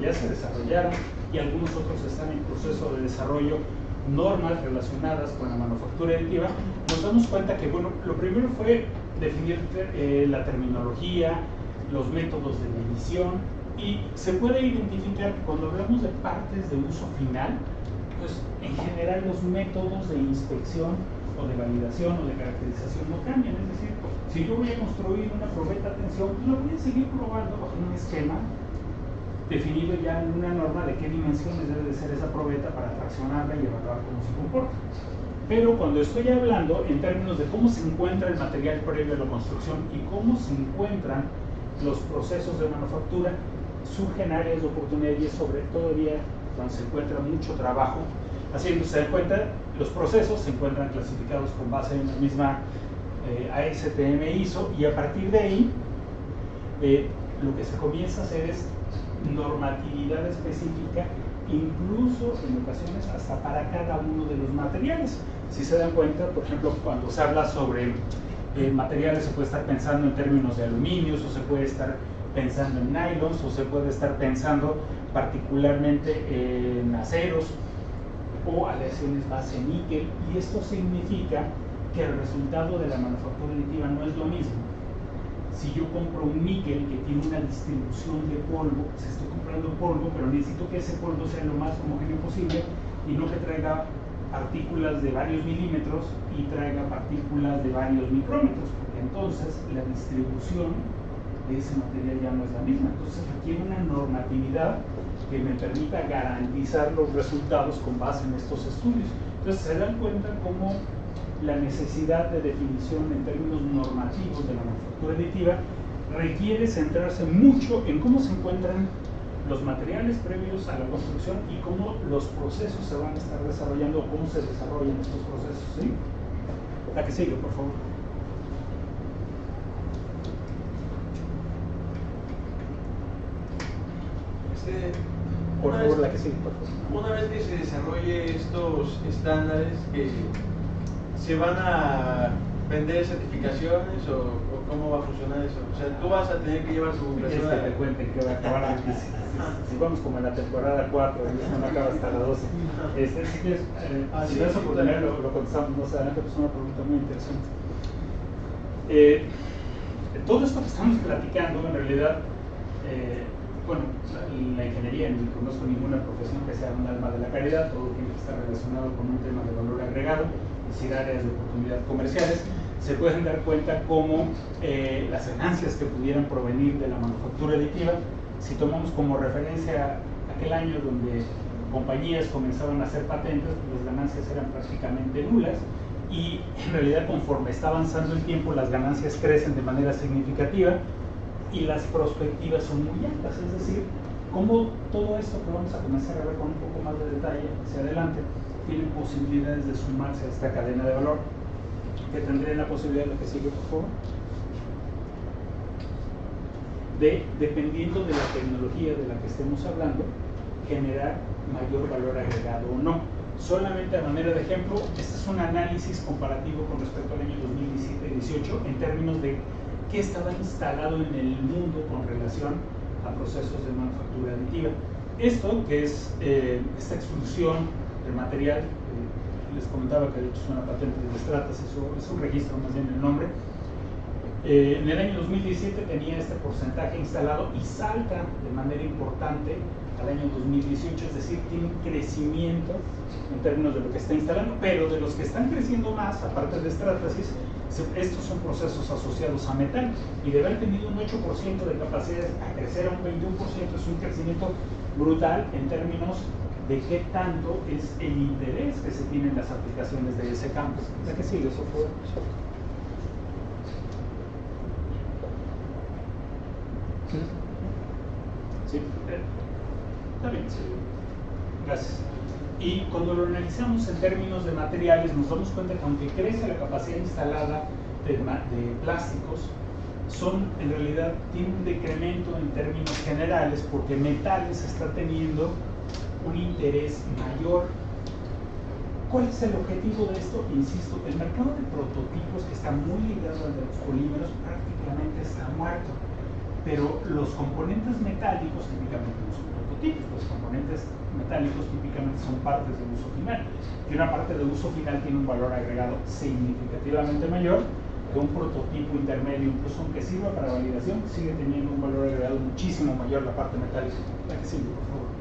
ya se desarrollaron y algunos otros están en proceso de desarrollo, normas relacionadas con la manufactura aditiva, nos damos cuenta que, bueno, lo primero fue definir la terminología, los métodos de medición, y se puede identificar que cuando hablamos de partes de uso final, pues en general los métodos de inspección o de validación o de caracterización no cambian. Es decir, si yo voy a construir una probeta de tensión, pues lo voy a seguir probando bajo un esquema definido ya en una norma de qué dimensiones debe de ser esa probeta para traccionarla y evaluar cómo se comporta. Pero cuando estoy hablando en términos de cómo se encuentra el material previo a la construcción y cómo se encuentran los procesos de manufactura, surgen áreas de oportunidad y es sobre todavía donde se encuentra mucho trabajo. Haciéndose de cuenta, los procesos se encuentran clasificados con base en la misma ASTM ISO, y a partir de ahí lo que se comienza a hacer es normatividad específica, incluso en ocasiones hasta para cada uno de los materiales. Si se dan cuenta, por ejemplo, cuando se habla sobre materiales, se puede estar pensando en términos de aluminios, o se puede estar pensando en nylons, o se puede estar pensando particularmente en aceros o aleaciones base níquel, y esto significa que el resultado de la manufactura aditiva no es lo mismo. Si yo compro un níquel que tiene una distribución de polvo, pues estoy comprando polvo, pero necesito que ese polvo sea lo más homogéneo posible y no que traiga partículas de varios milímetros y traiga partículas de varios micrómetros, porque entonces la distribución de ese material ya no es la misma. Entonces requiere una normatividad que me permita garantizar los resultados con base en estos estudios. Entonces se dan cuenta cómo la necesidad de definición en términos normativos de la manufactura aditiva requiere centrarse mucho en cómo se encuentran los materiales previos a la construcción y cómo los procesos se van a estar desarrollando o cómo se desarrollan estos procesos. ¿Sí? La que sigue, por favor. Por favor, la que sigue, por favor. Una vez que se desarrolle estos estándares, que ¿se van a vender certificaciones o cómo va a funcionar eso? O sea, tú vas a tener que llevar tu impresora. Que te cuenten que va a acabar si vamos como en la temporada 4 y eso no acaba hasta la 12. Si quieres, si das oportunidad lo contestamos más adelante, pues es una pregunta muy interesante. Todo esto que estamos platicando en realidad, bueno, la ingeniería, no conozco ninguna profesión que sea un alma de la caridad, todo tiene que estar relacionado con un tema de valor agregado, es decir, áreas de oportunidad comerciales. Se pueden dar cuenta cómo las ganancias que pudieran provenir de la manufactura aditiva, si tomamos como referencia aquel año donde compañías comenzaban a hacer patentes, pues las ganancias eran prácticamente nulas, y en realidad conforme está avanzando el tiempo las ganancias crecen de manera significativa y las perspectivas son muy altas. Es decir, cómo todo esto que vamos a comenzar a ver con un poco más de detalle hacia adelante tiene posibilidades de sumarse a esta cadena de valor, que tendré la posibilidad de lo que sigue, por favor, dependiendo de la tecnología de la que estemos hablando, generar mayor valor agregado o no. Solamente a manera de ejemplo, este es un análisis comparativo con respecto al año 2017-18 en términos de qué estaba instalado en el mundo con relación a procesos de manufactura aditiva. Esto, que es esta extrusión del material, les comentaba que de hecho es una patente de Stratas, es un registro más bien el nombre. En el año 2017 tenía este porcentaje instalado y salta de manera importante al año 2018, es decir, tiene un crecimiento en términos de lo que está instalando, pero de los que están creciendo más, aparte de Stratasys, estos son procesos asociados a metal, y de haber tenido un 8% de capacidad a crecer a un 21% es un crecimiento brutal en términos de qué tanto es el interés que se tiene en las aplicaciones de ese campo. ¿La que sigue? Eso fue. Sí, está bien, sí. Gracias. Y cuando lo analizamos en términos de materiales, nos damos cuenta que aunque crece la capacidad instalada de plásticos, en realidad tiene un decremento en términos generales porque metales está teniendo un interés mayor. ¿Cuál es el objetivo de esto? Insisto, el mercado de prototipos, que está muy ligado al de los polímeros, prácticamente está muerto. Pero los componentes metálicos típicamente no son prototipos, los componentes metálicos típicamente son partes de uso final. Y una parte de uso final tiene un valor agregado significativamente mayor que un prototipo intermedio, incluso aunque sirva para validación, sigue teniendo un valor agregado muchísimo mayor la parte metálica. La que sigue, por favor.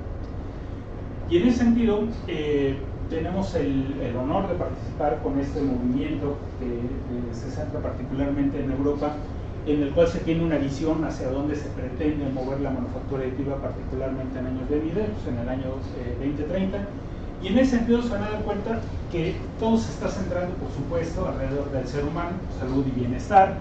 Y en ese sentido, tenemos el honor de participar con este movimiento que se centra particularmente en Europa, en el cual se tiene una visión hacia dónde se pretende mover la manufactura aditiva, particularmente en años venideros, en el año 2030. Y en ese sentido se van a dar cuenta que todo se está centrando, por supuesto, alrededor del ser humano, salud y bienestar,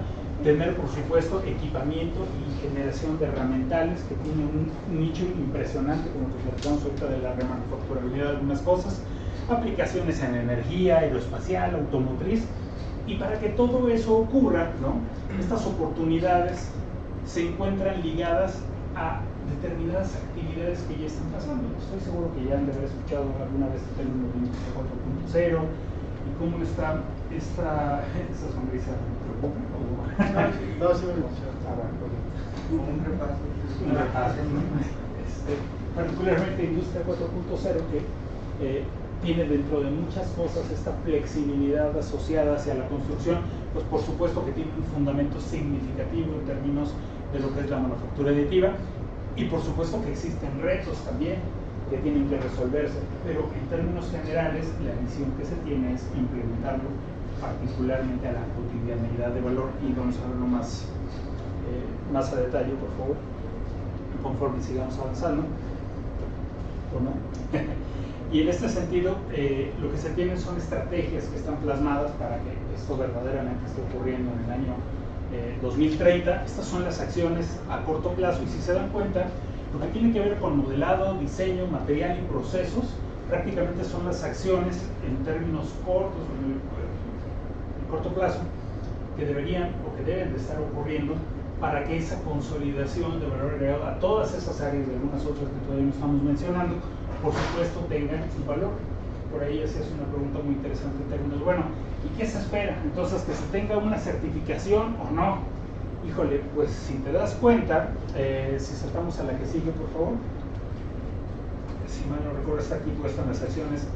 tener, por supuesto, equipamiento y generación de herramientales, que tiene un nicho impresionante, como nos platicamos ahorita de la remanufacturabilidad de algunas cosas, aplicaciones en energía, aeroespacial, automotriz. Y para que todo eso ocurra, ¿no?, estas oportunidades se encuentran ligadas a determinadas actividades que ya están pasando. Estoy seguro que ya han de haber escuchado alguna vez el término de industria 4.0 y cómo está esta sonrisa. ¿Me preocupa? No, sí me emociona. Un repaso. Un repaso. Particularmente industria 4.0 que tiene dentro de muchas cosas esta flexibilidad asociada hacia la construcción, pues por supuesto que tiene un fundamento significativo en términos de lo que es la manufactura aditiva, y por supuesto que existen retos también que tienen que resolverse, pero en términos generales la visión que se tiene es implementarlo particularmente a la cotidianidad de valor, y vamos a verlo más a detalle, por favor, conforme sigamos avanzando, ¿o no? Y en este sentido, lo que se tienen son estrategias que están plasmadas para que esto verdaderamente esté ocurriendo en el año 2030. Estas son las acciones a corto plazo, y si se dan cuenta, lo que tiene que ver con modelado, diseño, material y procesos, prácticamente son las acciones en términos cortos, en corto plazo, que deberían o que deben de estar ocurriendo para que esa consolidación de valor agregado a todas esas áreas y algunas otras que todavía no estamos mencionando, por supuesto, tengan su valor. Por ahí hacías una pregunta muy interesante en términos, bueno, ¿y qué se espera? Entonces, que se tenga una certificación o no. Híjole, pues si te das cuenta, si saltamos a la que sigue, por favor. Si mal no recuerdo, está aquí puesta en las acciones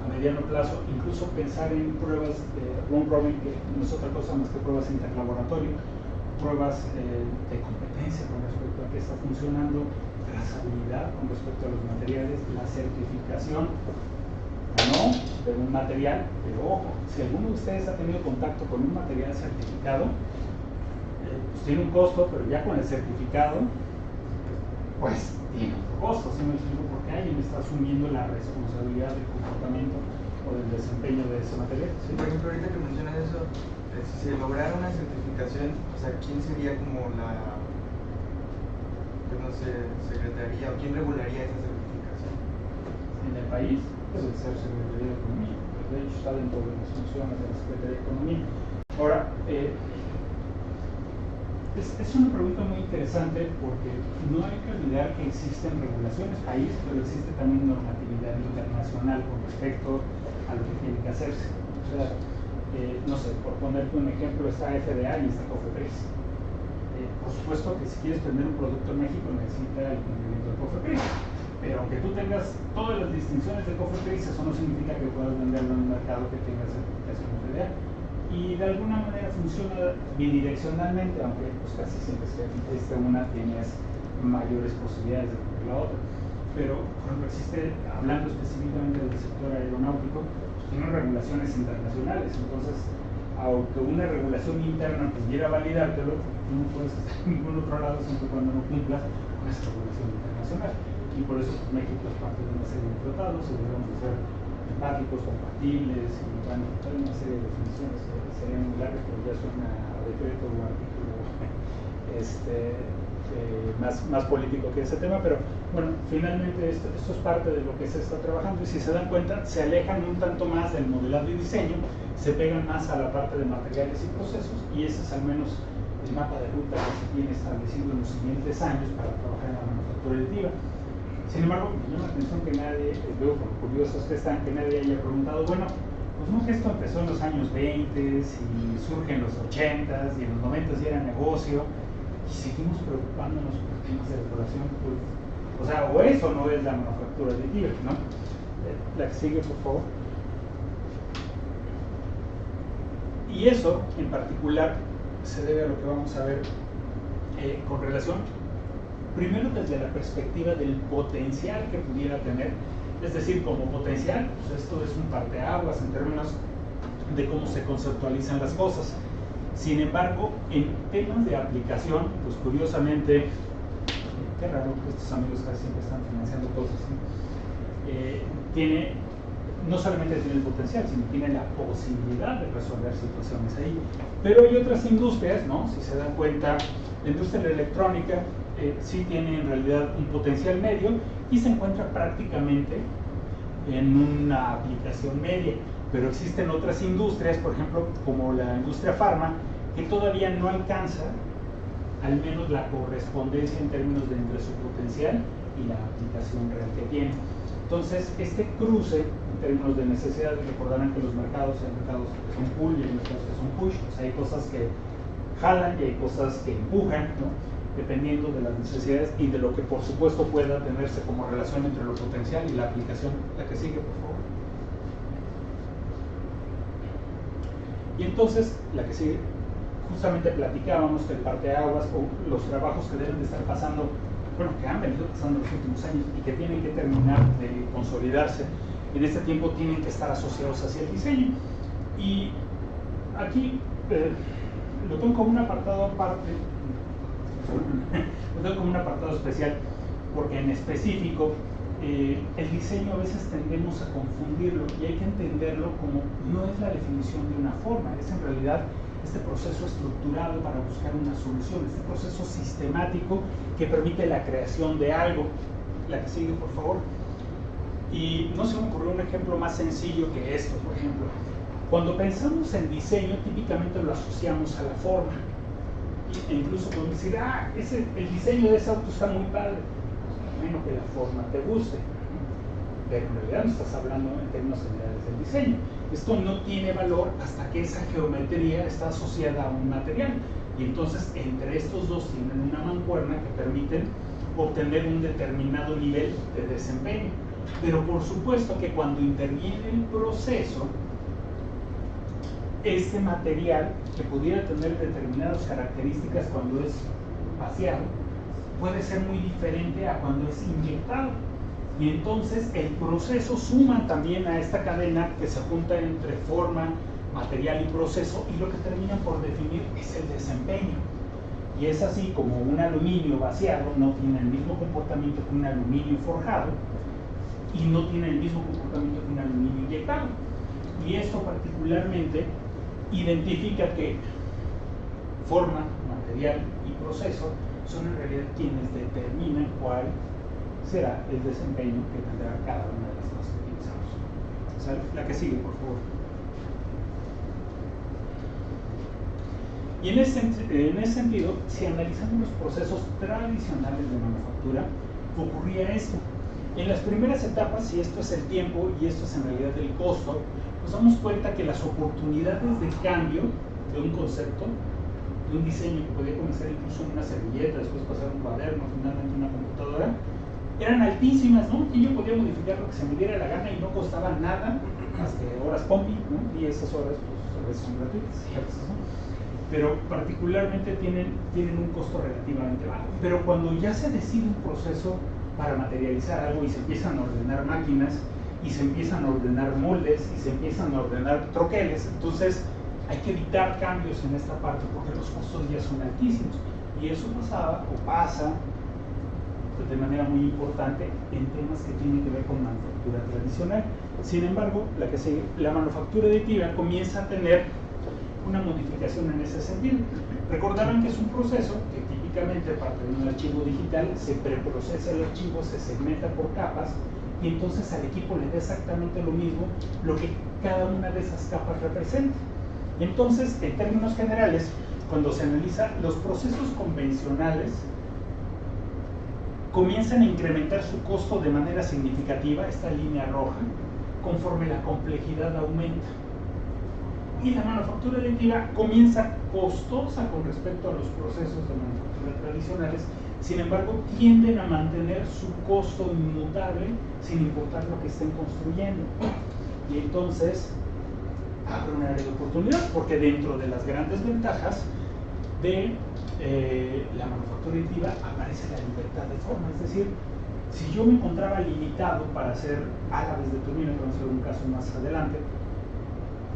a mediano plazo, incluso pensar en pruebas de round robin, que no es otra cosa más que pruebas interlaboratorio, pruebas de competencia con respecto a qué está funcionando, trazabilidad con respecto a los materiales, la certificación o no de un material. Pero ojo, si alguno de ustedes ha tenido contacto con un material certificado, pues tiene un costo, pero ya con el certificado, pues tiene otro costo, ¿sí me explico? Porque alguien está asumiendo la responsabilidad del comportamiento o del desempeño de ese material, ¿sí? Por ejemplo, ahorita que mencionas eso, si se lograra una certificación, o sea, ¿quién sería como la, pues no sé, secretaría, o quién regularía esa certificación? En el país debe ser Secretaría de Economía, de hecho está dentro de las funciones de la Secretaría de Economía. Ahora, Es una pregunta muy interesante porque no hay que olvidar que existen regulaciones país, pero existe también normatividad internacional con respecto a lo que tiene que hacerse. O sea, no sé, por ponerte un ejemplo, está FDA y está COFEPRIS. Por supuesto que si quieres vender un producto en México necesita el cumplimiento de COFEPRIS, pero aunque tú tengas todas las distinciones de COFEPRIS, eso no significa que puedas venderlo en un mercado que tenga certificación FDA. Y de alguna manera funciona bidireccionalmente, aunque pues, casi siempre si existe una tienes mayores posibilidades de cumplir la otra. Pero, por ejemplo, existe, hablando específicamente del sector aeronáutico, tiene regulaciones internacionales. Entonces, aunque una regulación interna pudiera validártelo, tú no puedes estar en ningún otro lado siempre cuando no cumplas con esa regulación internacional. Y por eso pues, México es parte de una serie de tratados y debemos de ser empáticos, compatibles, y bueno, hay una serie de definiciones que serían muy largas, pero ya suena a decreto o artículo más político que ese tema, pero bueno, finalmente esto es parte de lo que se está trabajando y si se dan cuenta, se alejan un tanto más del modelado y diseño, se pegan más a la parte de materiales y procesos y ese es al menos el mapa de ruta que se tiene establecido en los siguientes años para trabajar en la manufactura aditiva. Sin embargo, me llama la atención que nadie, veo por curiosos que están, que nadie haya preguntado, bueno, pues no que esto empezó en los años 20 y surge en los 80s y en los 90s ya era negocio y seguimos preocupándonos por temas de regulación, pues, o sea, o eso no es la manufactura aditiva, ¿no? La que sigue, por favor. Y eso, en particular, se debe a lo que vamos a ver con relación primero desde la perspectiva del potencial que pudiera tener, es decir, como potencial, pues esto es un parteaguas en términos de cómo se conceptualizan las cosas. Sin embargo, en temas de aplicación, pues curiosamente, qué raro que estos amigos casi siempre están financiando cosas, ¿sí? No solamente tiene el potencial, sino tiene la posibilidad de resolver situaciones ahí. Pero hay otras industrias, ¿no? Si se dan cuenta, la industria electrónica sí tiene en realidad un potencial medio y se encuentra prácticamente en una aplicación media. Pero existen otras industrias, por ejemplo, como la industria farma, que todavía no alcanza al menos la correspondencia en términos de entre su potencial y la aplicación real que tiene. Entonces, este cruce en términos de necesidades, recordarán que los mercados hay mercados que son pull y hay mercados que son push, o sea, hay cosas que jalan y hay cosas que empujan, ¿no? Dependiendo de las necesidades y de lo que por supuesto pueda tenerse como relación entre lo potencial y la aplicación. La que sigue, por favor. Y entonces, la que sigue, justamente platicábamos que el parteaguas o los trabajos que deben de estar pasando, bueno, que han venido pasando en los últimos años y que tienen que terminar de consolidarse en este tiempo, tienen que estar asociados hacia el diseño. Y aquí lo tengo como un apartado aparte, lo tengo como un apartado especial, porque en específico el diseño a veces tendemos a confundirlo y hay que entenderlo como no es la definición de una forma, es en realidad este proceso estructurado para buscar una solución, este proceso sistemático que permite la creación de algo. La que sigue, por favor. Y no se me ocurrió un ejemplo más sencillo que esto, por ejemplo. Cuando pensamos en diseño, típicamente lo asociamos a la forma. E incluso podemos decir, el diseño de ese auto está muy padre, a menos que la forma te guste. Pero en realidad no estás hablando en términos generales del diseño. Esto no tiene valor hasta que esa geometría está asociada a un material. Y entonces entre estos dos tienen una mancuerna que permiten obtener un determinado nivel de desempeño. Pero por supuesto que cuando interviene el proceso, este material que pudiera tener determinadas características cuando es vaciado, puede ser muy diferente a cuando es inyectado. Y entonces el proceso suma también a esta cadena que se junta entre forma, material y proceso, y lo que terminan por definir es el desempeño. Y es así como un aluminio vaciado no tiene el mismo comportamiento que un aluminio forjado y no tiene el mismo comportamiento que un aluminio inyectado. Y esto particularmente identifica que forma, material y proceso son en realidad quienes determinan cuál será el desempeño que tendrá cada una de las cosas que utilizamos. ¿Sale? La que sigue, por favor. Y en ese sentido, si analizamos los procesos tradicionales de manufactura, ocurría esto. En las primeras etapas, y esto es el tiempo y esto es en realidad el costo, nos damos cuenta que las oportunidades de cambio de un concepto, de un diseño que podía comenzar incluso en una servilleta, después pasar a un cuaderno, finalmente una computadora, eran altísimas, ¿no? Y yo podía modificar lo que se me diera la gana y no costaba nada, más que horas pompi, ¿no? Y esas horas, pues, a veces son gratuitas y a veces no. Pero particularmente tienen un costo relativamente bajo. Pero cuando ya se decide un proceso para materializar algo y se empiezan a ordenar máquinas, y se empiezan a ordenar moldes, y se empiezan a ordenar troqueles, entonces hay que evitar cambios en esta parte porque los costos ya son altísimos. Y eso pasaba, o pasa, de manera muy importante en temas que tienen que ver con manufactura tradicional. Sin embargo, la manufactura aditiva comienza a tener una modificación en ese sentido. Recordarán que es un proceso que típicamente parte de un archivo digital, se preprocesa el archivo, se segmenta por capas y entonces al equipo le da exactamente lo mismo lo que cada una de esas capas representa. Entonces, en términos generales, cuando se analiza los procesos convencionales, comienzan a incrementar su costo de manera significativa, esta línea roja, conforme la complejidad aumenta. Y la manufactura aditiva comienza costosa con respecto a los procesos de manufactura tradicionales, sin embargo tienden a mantener su costo inmutable sin importar lo que estén construyendo. Y entonces abre una área de oportunidad, porque dentro de las grandes ventajas de la manufactura aditiva aparece la libertad de forma. Es decir, si yo me encontraba limitado para hacer álabes de turbina, que vamos a ver un caso más adelante,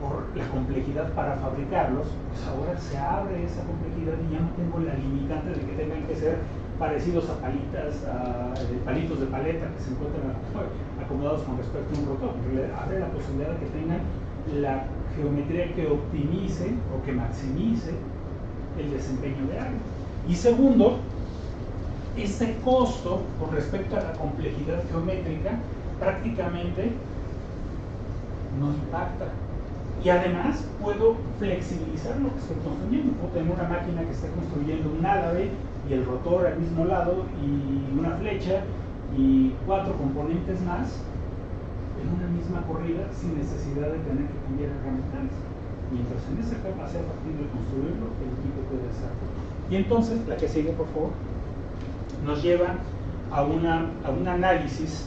por la complejidad para fabricarlos, pues ahora se abre esa complejidad y ya no tengo la limitante de que tengan que ser parecidos a palitos de paleta que se encuentran acomodados con respecto a un rotor. Abre la posibilidad de que tengan la geometría que optimice o que maximice el desempeño de algo. Y segundo, ese costo con respecto a la complejidad geométrica prácticamente no impacta. Y además puedo flexibilizar lo que estoy construyendo. Puedo tener una máquina que esté construyendo un álabe y el rotor al mismo lado y una flecha y 4 componentes más en una misma corrida sin necesidad de tener que cambiar herramientas. Mientras en esa capa sea factible construirlo, el equipo puede hacerlo. Y entonces, la que sigue, por favor, nos lleva a un análisis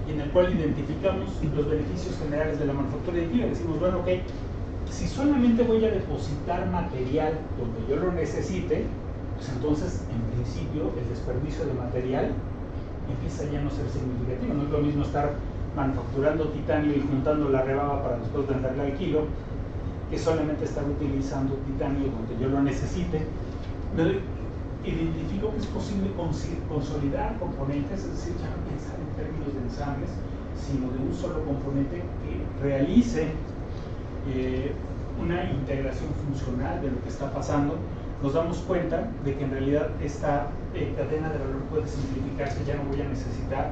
en el cual identificamos los beneficios generales de la manufactura aditiva. Decimos, bueno, ok, si solamente voy a depositar material donde yo lo necesite, pues entonces, en principio, el desperdicio de material empieza ya a no ser significativo. No es lo mismo estar manufacturando titanio y juntando la rebaba para después venderla al kilo, que solamente estar utilizando titanio donde yo lo necesite. Pero identifico que es posible consolidar componentes, es decir, ya no pensar en términos de ensambles, sino de un solo componente que realice una integración funcional de lo que está pasando. Nos damos cuenta de que en realidad esta cadena de valor puede simplificarse, ya no voy a necesitar,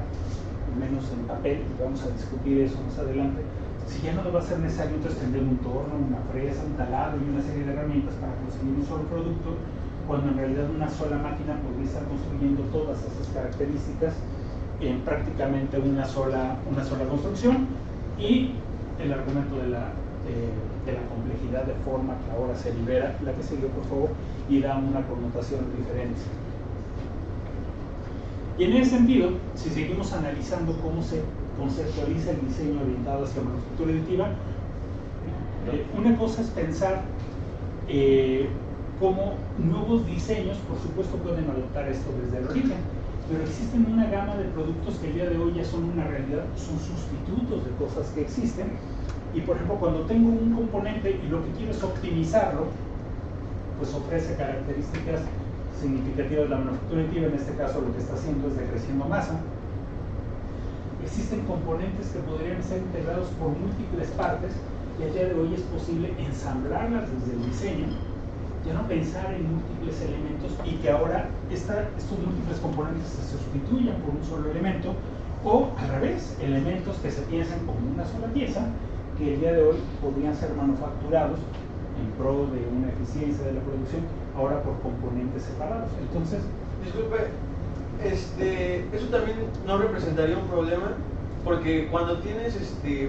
al menos en papel, vamos a discutir eso más adelante, si ya no va a ser necesario entonces tener un torno, una fresa, un taladro y una serie de herramientas para conseguir un solo producto, cuando en realidad una sola máquina podría estar construyendo todas esas características en prácticamente una sola construcción. Y el argumento de la complejidad de forma que ahora se libera, la que sigue por favor, y da una connotación diferente. Y en ese sentido, si seguimos analizando cómo se conceptualiza el diseño orientado hacia manufactura aditiva, una cosa es pensar cómo nuevos diseños, por supuesto, pueden adoptar esto desde el origen, pero existen una gama de productos que el día de hoy ya son una realidad, son sustitutos de cosas que existen. Y por ejemplo, cuando tengo un componente y lo que quiero es optimizarlo, pues ofrece características significativas de la manufactura aditiva. En este caso lo que está haciendo es decreciendo masa. Existen componentes que podrían ser integrados por múltiples partes y al día de hoy es posible ensamblarlas desde el diseño, ya no pensar en múltiples elementos y que ahora estos múltiples componentes se sustituyan por un solo elemento, o al revés, elementos que se piensan como una sola pieza que el día de hoy podrían ser manufacturados en pro de una eficiencia de la producción, ahora por componentes separados. Entonces, disculpe, eso también no representaría un problema, porque cuando tienes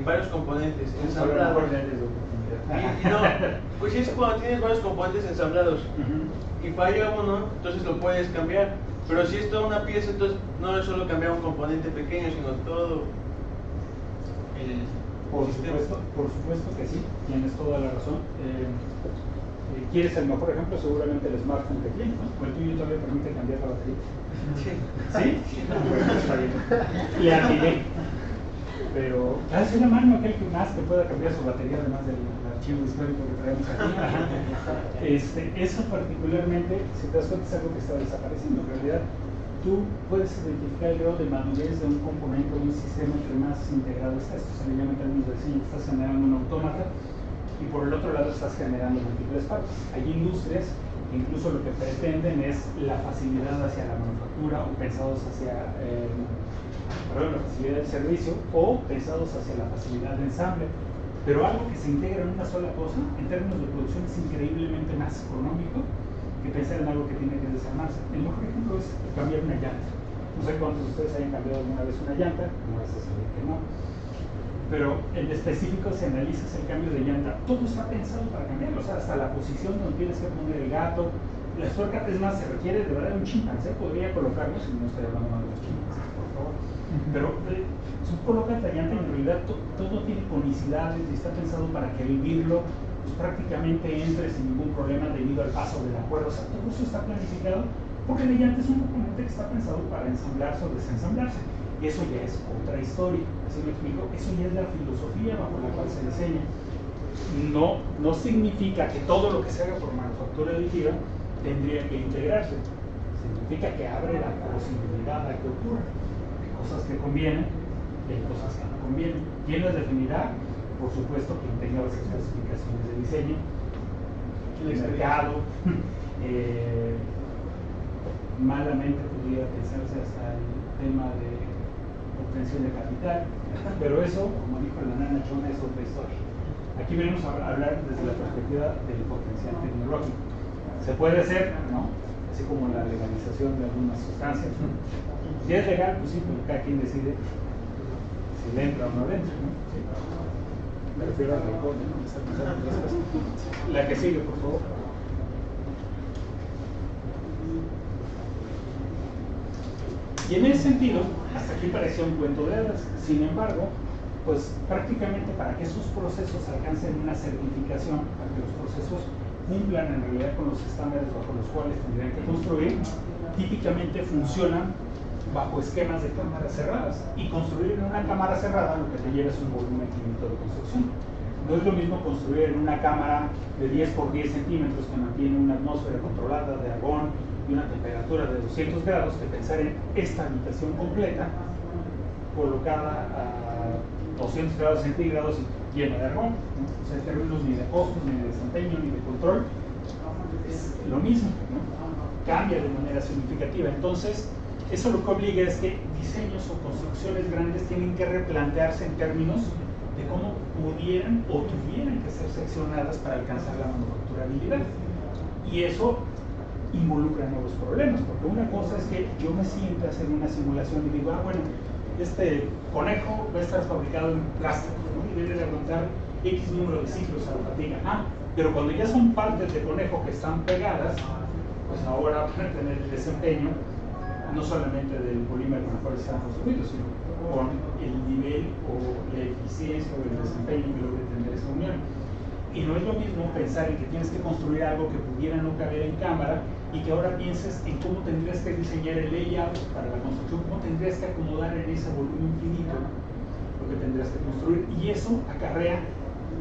varios componentes ensamblados, no, pues es cuando tienes varios componentes ensamblados y falla uno, entonces lo puedes cambiar. Pero si es toda una pieza, entonces no es solo cambiar un componente pequeño, sino todo el sistema. Por supuesto que sí, tienes toda la razón. ¿Quieres el mejor ejemplo? Seguramente el smartphone que tienes, ¿no? O el tuyo todavía permite cambiar la batería. ¿Sí? Bueno, está bien. Le atiné. Pero, es una mano aquel que más que pueda cambiar su batería, además del archivo histórico que traemos aquí. Eso particularmente, si te das cuenta, es algo que está desapareciendo. En realidad, tú puedes identificar el grado de madurez de un componente o un sistema entre más integrado está. Esto se le llama en términos de diseño. Estás generando un autómata y por el otro lado estás generando múltiples partes. Hay industrias que incluso lo que pretenden es la facilidad hacia la manufactura o pensados hacia la facilidad del servicio o pensados hacia la facilidad de ensamble. Pero algo que se integra en una sola cosa, en términos de producción, es increíblemente más económico que pensar en algo que tiene que desarmarse. El mejor ejemplo es cambiar una llanta. No sé cuántos de ustedes hayan cambiado alguna vez una llanta, no vas a saber que no. Pero en específico, si analizas el cambio de llanta, todo está pensado para cambiarlo. O sea, hasta la posición donde tienes que poner el gato, las tuercas, es más, se requiere de verdad un chimpancé, podría colocarlo, si no estoy hablando mal de los chimpancés, por favor. Pero tú colocas la llanta y en realidad todo tiene conicidades y está pensado para que el birlo pues, prácticamente entre sin ningún problema debido al paso de la cuerda. O sea, todo eso está planificado porque la llanta es un componente que está pensado para ensamblarse o desensamblarse. Y eso ya es otra historia, así lo explico. Eso ya es la filosofía bajo la cual se diseña. No significa que todo lo que se haga por manufactura aditiva tendría que integrarse. Significa que abre la posibilidad a que ocurra. Hay cosas que convienen y hay cosas que no convienen. ¿Quién las definirá? Por supuesto, quien tenga las especificaciones de diseño, el mercado. Malamente podría pensarse hasta el tema de obtención de capital, pero eso, como dijo la nana Chona, es otra historia. Aquí venimos a hablar desde la perspectiva del potencial tecnológico. Se puede hacer, ¿no? Así como la legalización de algunas sustancias. Si es legal, pues sí, pero cada quien decide si le entra o no le entra, ¿no? Sí. Me refiero al alcohol, ¿no? La que sigue, por favor. Y en ese sentido, hasta aquí parecía un cuento de hadas. Sin embargo, pues prácticamente para que esos procesos alcancen una certificación, para que los procesos cumplan en realidad con los estándares bajo los cuales tendrían que construir, típicamente funcionan bajo esquemas de cámaras cerradas. Y construir en una cámara cerrada lo que te lleva es un volumen finito de construcción. No es lo mismo construir en una cámara de 10 por 10 centímetros que mantiene una atmósfera controlada de argón y una temperatura de 200 grados que pensar en esta habitación completa colocada a 200 grados centígrados y llena de argón, ¿no? O sea, en términos ni de costos, ni de desempeño, ni de control, es lo mismo, ¿no? Cambia de manera significativa. Entonces, eso lo que obliga es que diseños o construcciones grandes tienen que replantearse en términos de cómo pudieran o tuvieran que ser seccionadas para alcanzar la manufacturabilidad. Y eso involucra nuevos problemas, porque una cosa es que yo me siento a hacer una simulación y digo, bueno, este conejo va a estar fabricado en plástico, ¿no? Y debe de aguantar X número de ciclos a la fatiga. Pero cuando ya son partes de conejo que están pegadas, pues ahora van a tener el desempeño no solamente del polímero con el cual están construidos, sino con el nivel o la eficiencia o el desempeño que logre tener esa unión. Y no es lo mismo pensar en que tienes que construir algo que pudiera no caber en cámara y que ahora pienses en cómo tendrías que diseñar el layout para la construcción, cómo tendrías que acomodar en ese volumen finito lo que tendrías que construir. Y eso acarrea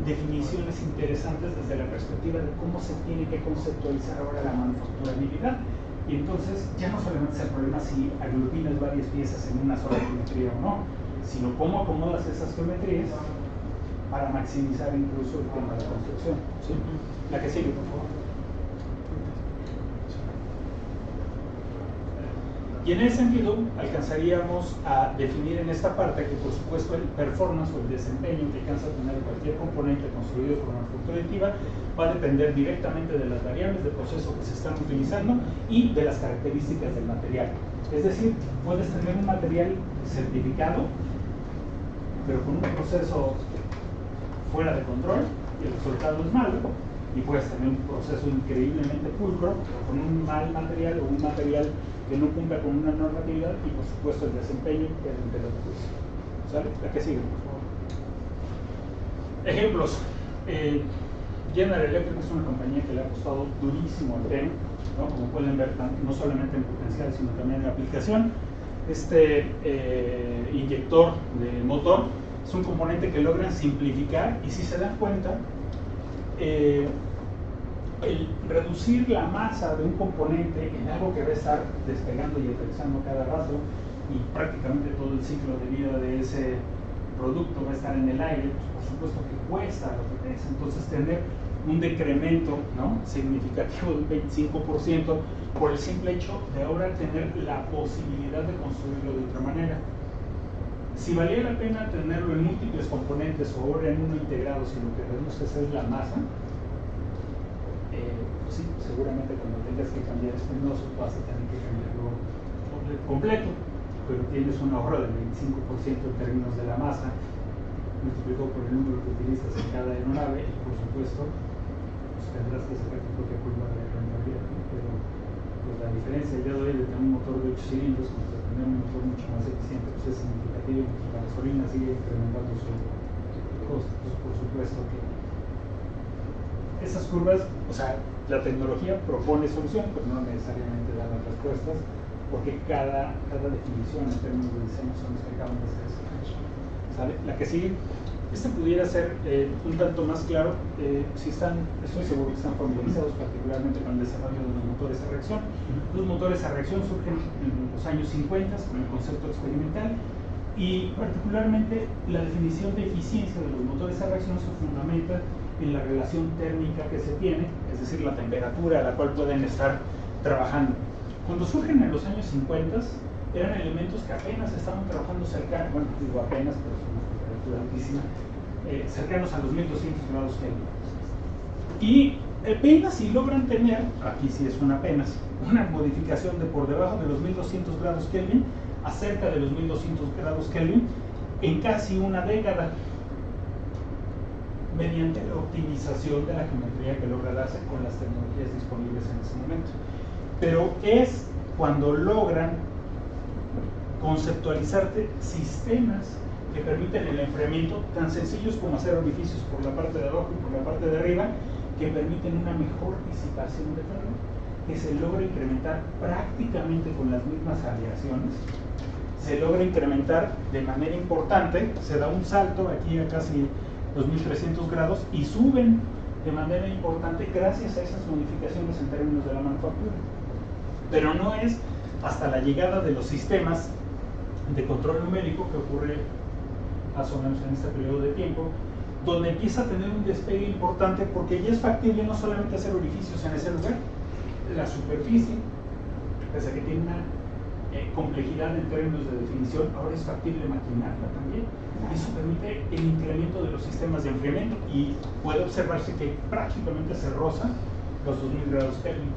definiciones interesantes desde la perspectiva de cómo se tiene que conceptualizar ahora la manufacturabilidad. Y entonces ya no solamente es el problema si aglutinas varias piezas en una sola geometría o no, sino cómo acomodas esas geometrías para maximizar incluso el tema de la construcción. ¿Sí? La que sigue, por favor. Y en ese sentido alcanzaríamos a definir en esta parte que por supuesto el performance o el desempeño que alcanza a tener cualquier componente construido por una manufactura aditiva va a depender directamente de las variables de proceso que se están utilizando y de las características del material. Es decir, puedes tener un material certificado, pero con un proceso fuera de control y el resultado es malo, y puedes tener un proceso increíblemente pulcro, pero con un mal material o un material que no cumpla con una normatividad y por supuesto el desempeño es el de los juicios. ¿Sale? La que sigue, por favor. Ejemplos. General Electric es una compañía que le ha costado durísimo al tema, ¿no? Como pueden ver, no solamente en potencial, sino también en aplicación. Este inyector de motor es un componente que logran simplificar y si se dan cuenta, el reducir la masa de un componente en algo que va a estar despegando y aterrizando cada rato y prácticamente todo el ciclo de vida de ese producto va a estar en el aire, pues por supuesto que cuesta lo que es. Entonces tener un decremento, ¿no?, significativo del 25% por el simple hecho de ahora tener la posibilidad de construirlo de otra manera. Si valía la pena tenerlo en múltiples componentes o ahora en uno integrado, si lo que reduces es la masa, pues sí, seguramente cuando tengas que cambiar este nodo vas a tener que cambiarlo completo, pero tienes un ahorro del 25% en términos de la masa, multiplicado por el número que utilizas en cada aeronave, y por supuesto pues tendrás que sacar tu propia curva de rentabilidad, ¿no? Pero pues, la diferencia el día de hoy de tener un motor de 8 cilindros contra tener un motor mucho más eficiente pues es significativo, y la gasolina sigue incrementando su costo. Pues, por supuesto que esas curvas, o sea, la tecnología propone solución, pero no necesariamente da las respuestas, porque cada definición en términos de diseño son las que acaban de ser ese. ¿Sale? La que sigue, este pudiera ser un tanto más claro si estoy seguro que están familiarizados particularmente con el desarrollo de los motores a reacción. Los motores a reacción surgen en los años 50 con el concepto experimental y particularmente la definición de eficiencia de los motores a reacción se fundamenta en la relación térmica que se tiene, es decir, la temperatura a la cual pueden estar trabajando. Cuando surgen en los años 50 eran elementos que apenas estaban trabajando cerca, bueno, digo apenas, pero es una temperatura altísima, cercanos a los 1200 grados Kelvin. Y apenas si logran tener, aquí sí es una apenas, una modificación de por debajo de los 1200 grados Kelvin a cerca de los 1200 grados Kelvin en casi una década, mediante la optimización de la geometría que logra darse con las tecnologías disponibles en ese momento. Pero es cuando logran conceptualizarte sistemas que permiten el enfriamiento tan sencillos como hacer orificios por la parte de abajo y por la parte de arriba, que permiten una mejor disipación de calor, que se logra incrementar prácticamente con las mismas aleaciones, se logra incrementar de manera importante, se da un salto aquí a casi 2300 grados y suben de manera importante gracias a esas modificaciones en términos de la manufactura. Pero no es hasta la llegada de los sistemas de control numérico que ocurre más o menos en este periodo de tiempo, donde empieza a tener un despegue importante porque ya es factible no solamente hacer orificios en ese lugar, la superficie, pese a que tiene una complejidad en términos de definición, ahora es factible maquinarla también. Eso permite el incremento de los sistemas de enfriamiento y puede observarse que prácticamente se roza los 2000 grados Kelvin.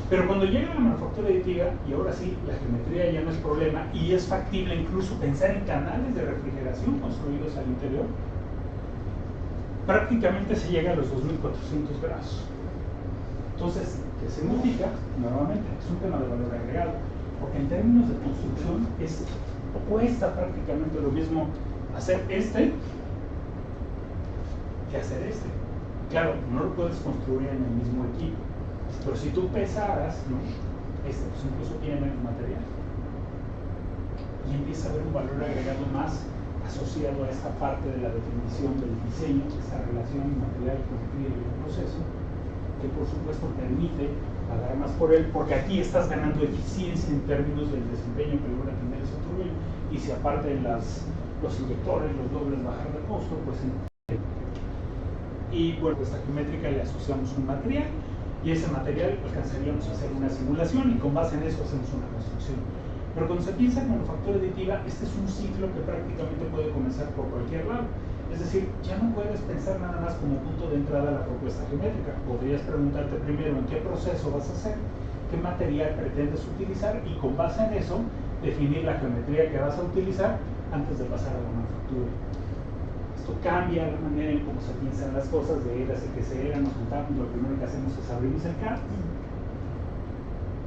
Pero cuando llega la manufactura aditiva, y ahora sí, la geometría ya no es problema y es factible incluso pensar en canales de refrigeración construidos al interior, prácticamente se llega a los 2400 grados. Entonces, ¿qué significa? Nuevamente, es un tema de valor agregado, porque en términos de construcción cuesta prácticamente lo mismo hacer este que hacer este. Claro, no lo puedes construir en el mismo equipo, pero si tú pesaras, ¿no?, pues incluso tiene menos material y empieza a haber un valor agregado más asociado a esta parte de la definición del diseño, esta relación material con el proceso, que por supuesto permite pagar más por él, porque aquí estás ganando eficiencia en términos del desempeño que logra tener ese turbino, y si aparte los inyectores los dobles bajar de costo, pues y bueno, esta geométrica le asociamos un material y ese material alcanzaríamos a hacer una simulación y con base en eso hacemos una construcción. Pero cuando se piensa en manufactura aditiva, este es un ciclo que prácticamente puede comenzar por cualquier lado. Es decir, ya no puedes pensar nada más como punto de entrada a la propuesta geométrica. Podrías preguntarte primero en qué proceso vas a hacer, qué material pretendes utilizar y con base en eso definir la geometría que vas a utilizar antes de pasar a la manufactura. Esto cambia la manera en cómo se piensan las cosas. De eras que se eran, nos juntamos, lo primero que hacemos es abrimos el CAD,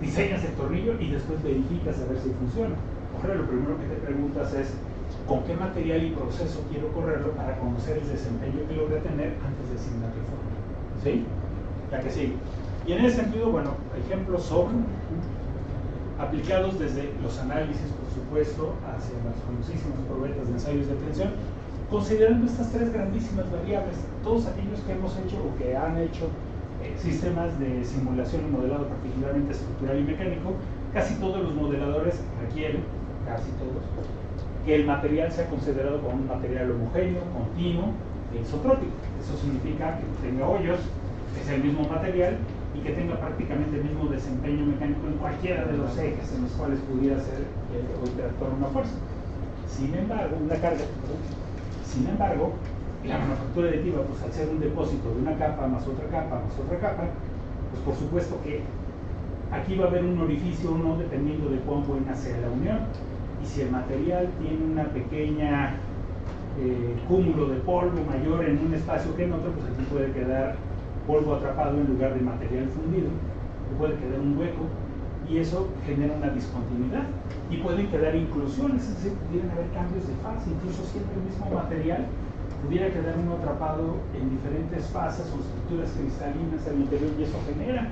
diseñas el tornillo y después verificas a ver si funciona. Ahora lo primero que te preguntas es con qué material y proceso quiero correrlo para conocer el desempeño que logré tener antes de asignar el fórmula. ¿Sí? La que sigue. Y en ese sentido, bueno, ejemplos son aplicados desde los análisis, por supuesto, hacia las famosísimas probetas de ensayos de tensión, considerando estas tres grandísimas variables. Todos aquellos que hemos hecho o que han hecho sistemas de simulación y modelado particularmente estructural y mecánico, casi todos los modeladores requieren, casi todos, que el material sea considerado como un material homogéneo, continuo e isotrópico. Eso significa que tenga hoyos, que sea el mismo material y que tenga prácticamente el mismo desempeño mecánico en cualquiera de los ejes en los cuales pudiera ser o interactuar una fuerza. Sin embargo, una carga, perdón. Sin embargo, la manufactura aditiva, pues al ser un depósito de una capa más otra capa más otra capa, pues por supuesto que aquí va a haber un orificio o no dependiendo de cuán buena sea la unión. Y si el material tiene una pequeña cúmulo de polvo mayor en un espacio que en otro, pues aquí puede quedar polvo atrapado en lugar de material fundido, o puede quedar un hueco, y eso genera una discontinuidad. Y pueden quedar inclusiones, es decir, pudieran haber cambios de fase, incluso siempre el mismo material pudiera quedar uno atrapado en diferentes fases o estructuras cristalinas al interior, y eso genera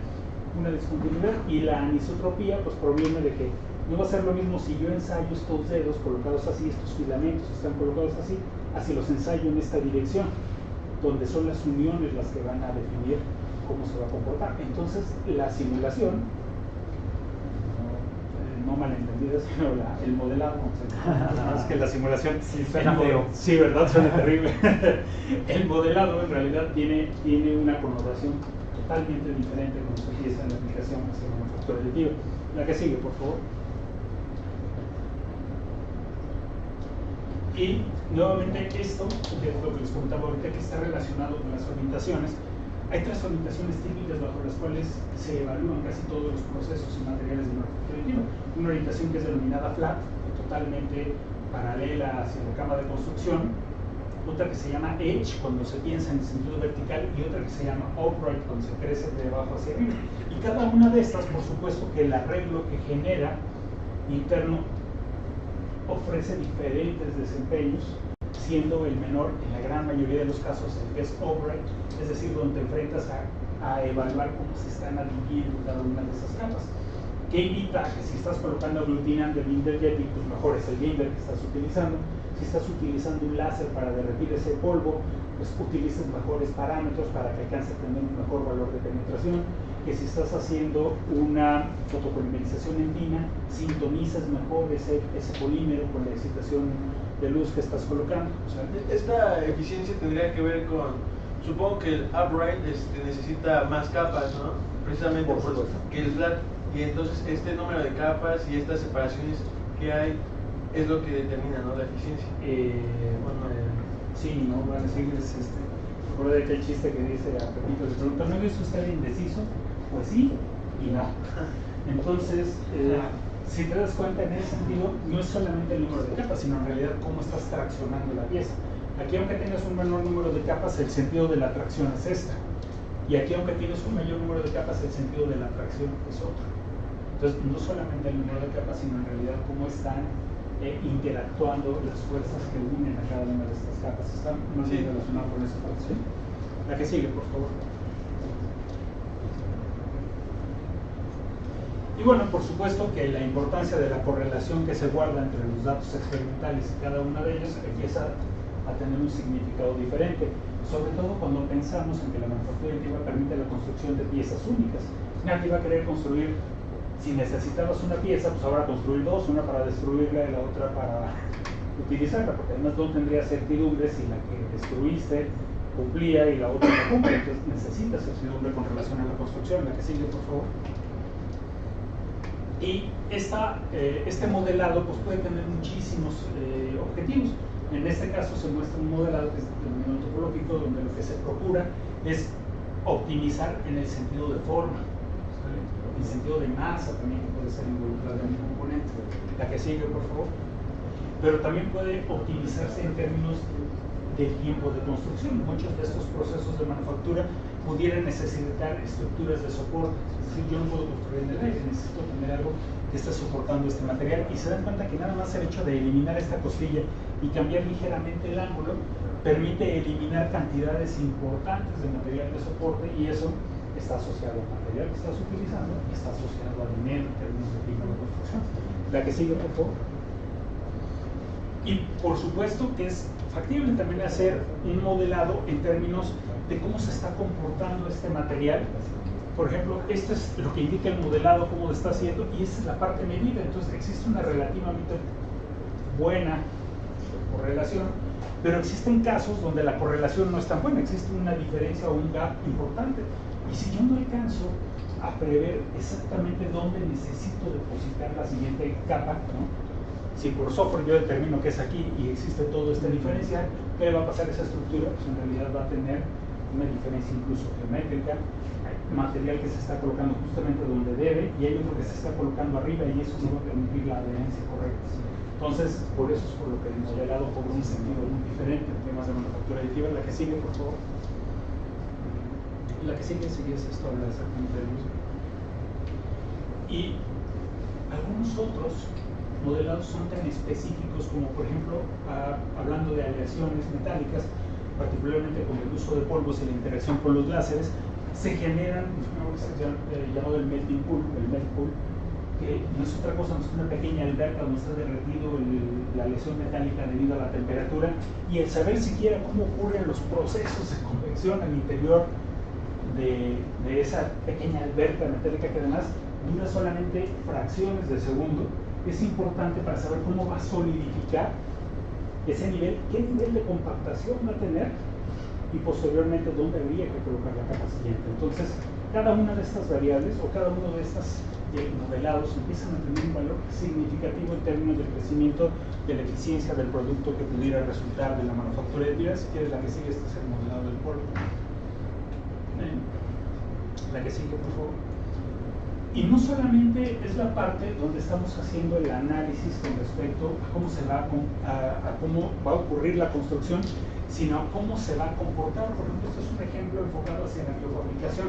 una discontinuidad. Y la anisotropía pues proviene de que no va a ser lo mismo si yo ensayo estos dedos colocados así, estos filamentos están colocados así, así los ensayo en esta dirección, donde son las uniones las que van a definir cómo se va a comportar. Entonces la simulación, no malentendida, sino el modelado, más que la simulación, sí, suena feo. Sí, ¿verdad? Suena terrible. El modelado en realidad tiene una connotación totalmente diferente cuando se empieza en la aplicación hacia la manufactura aditiva. La que sigue, por favor. Y nuevamente esto, que es lo que les comentaba ahorita, que está relacionado con las orientaciones. Hay tres orientaciones típicas bajo las cuales se evalúan casi todos los procesos y materiales de manufactura aditiva. Una orientación que es denominada flat, totalmente paralela hacia la cama de construcción. Otra que se llama edge, cuando se piensa en el sentido vertical, y otra que se llama upright, cuando se crece de abajo hacia arriba. Y cada una de estas, por supuesto, que el arreglo que genera interno ofrece diferentes desempeños, siendo el menor en la gran mayoría de los casos el que es upright, es decir, donde te enfrentas a evaluar cómo se están adhiriendo cada una de esas capas, que invita a que si estás colocando aglutinante Binder-Jetting, pues mejor es el binder que estás utilizando. Si estás utilizando un láser para derretir ese polvo, pues utilices mejores parámetros para que alcance a tener un mejor valor de penetración. Que si estás haciendo una fotopolimerización en tina, sintonizas mejor ese polímero con la excitación de luz que estás colocando. O sea, esta eficiencia tendría que ver con, supongo que el upright necesita más capas, ¿no? Precisamente por que el flat, y entonces este número de capas y estas separaciones que hay es lo que determina, ¿no?, la eficiencia. Sí, ¿no? Van a seguir recuerda de aquel chiste que dice a Pepito, le pregunta, ¿no es usted indeciso? Pues sí y no. Entonces, si te das cuenta, en ese sentido, no es solamente el número de capas, sino en realidad cómo estás traccionando la pieza. Aquí, aunque tengas un menor número de capas, el sentido de la tracción es esta. Y aquí, aunque tienes un mayor número de capas, el sentido de la tracción es otro. Entonces, no solamente el número de capas, sino en realidad cómo están interactuando las fuerzas que unen a cada una de estas capas. Están muy bien relacionados con esa parte, ¿sí? La que sigue, por favor. Y bueno, por supuesto que la importancia de la correlación que se guarda entre los datos experimentales y cada una de ellos empieza a tener un significado diferente, sobre todo cuando pensamos en que la manufactura aditiva permite la construcción de piezas únicas. Nadie va a querer construir, si necesitabas una pieza, pues ahora construir dos, una para destruirla y la otra para utilizarla, porque además no tendría certidumbre si la que destruiste cumplía y la otra no cumple. Entonces necesitas certidumbre con relación a la construcción. La que sigue, por favor. Y este modelado pues, puede tener muchísimos objetivos. En este caso se muestra un modelado que es denominado topológico, donde lo que se procura es optimizar en el sentido de forma, ¿sale? En el sentido de masa también, que puede ser involucrada en un componente. La que sigue, por favor. Pero también puede optimizarse en términos de tiempo de construcción. Muchos de estos procesos de manufactura pudieran necesitar estructuras de soporte. Es decir, yo no puedo construir en el aire, necesito tener algo que esté soportando este material. Y se dan cuenta que nada más el hecho de eliminar esta costilla y cambiar ligeramente el ángulo permite eliminar cantidades importantes de material de soporte, y eso está asociado al material que estás utilizando y está asociado al dinero en términos de tiempo de construcción. La que sigue, por favor. Y por supuesto que es factible también hacer un modelado en términos de cómo se está comportando este material. Por ejemplo, esto es lo que indica el modelado, cómo lo está haciendo, y esta es la parte medida. Entonces existe una relativamente buena correlación, pero existen casos donde la correlación no es tan buena, existe una diferencia o un gap importante. Y si yo no alcanzo a prever exactamente dónde necesito depositar la siguiente capa, ¿no? Si por software yo determino que es aquí y existe toda esta diferencia, ¿qué le va a pasar a esa estructura? Pues en realidad va a tener una diferencia incluso geométrica, hay material que se está colocando justamente donde debe y hay otro que se está colocando arriba, y eso no va a permitir la adherencia correcta. Entonces, por eso es por lo que el modelado cobra un sentido muy diferente en temas de manufactura aditiva. La que sigue, por favor. La que sigue es esto, habla exactamente de lo mismo. Y algunos otros modelados son tan específicos como, por ejemplo, hablando de aleaciones metálicas, particularmente con el uso de polvos y la interacción con los láseres, se generan algo que se llama llamado el melting pool, el melt pool, que no es otra cosa, no es una pequeña alberca donde está derretido la aleación metálica debido a la temperatura, y el saber siquiera cómo ocurren los procesos de convección al interior de esa pequeña alberca metálica, que además dura solamente fracciones de segundo, es importante para saber cómo va a solidificar ese nivel, qué nivel de compactación va a tener y posteriormente dónde habría que colocar la capa siguiente. Entonces, cada una de estas variables o cada uno de estos modelados empiezan a tener un valor significativo en términos del crecimiento de la eficiencia del producto que pudiera resultar de la manufactura de tiras. Si quieres, la que sigue, este es el modelado del polvo. La que sigue, por favor. Y no solamente es la parte donde estamos haciendo el análisis con respecto a cómo se va a cómo va a ocurrir la construcción, sino a cómo se va a comportar. Por ejemplo, este es un ejemplo enfocado hacia la biofabricación.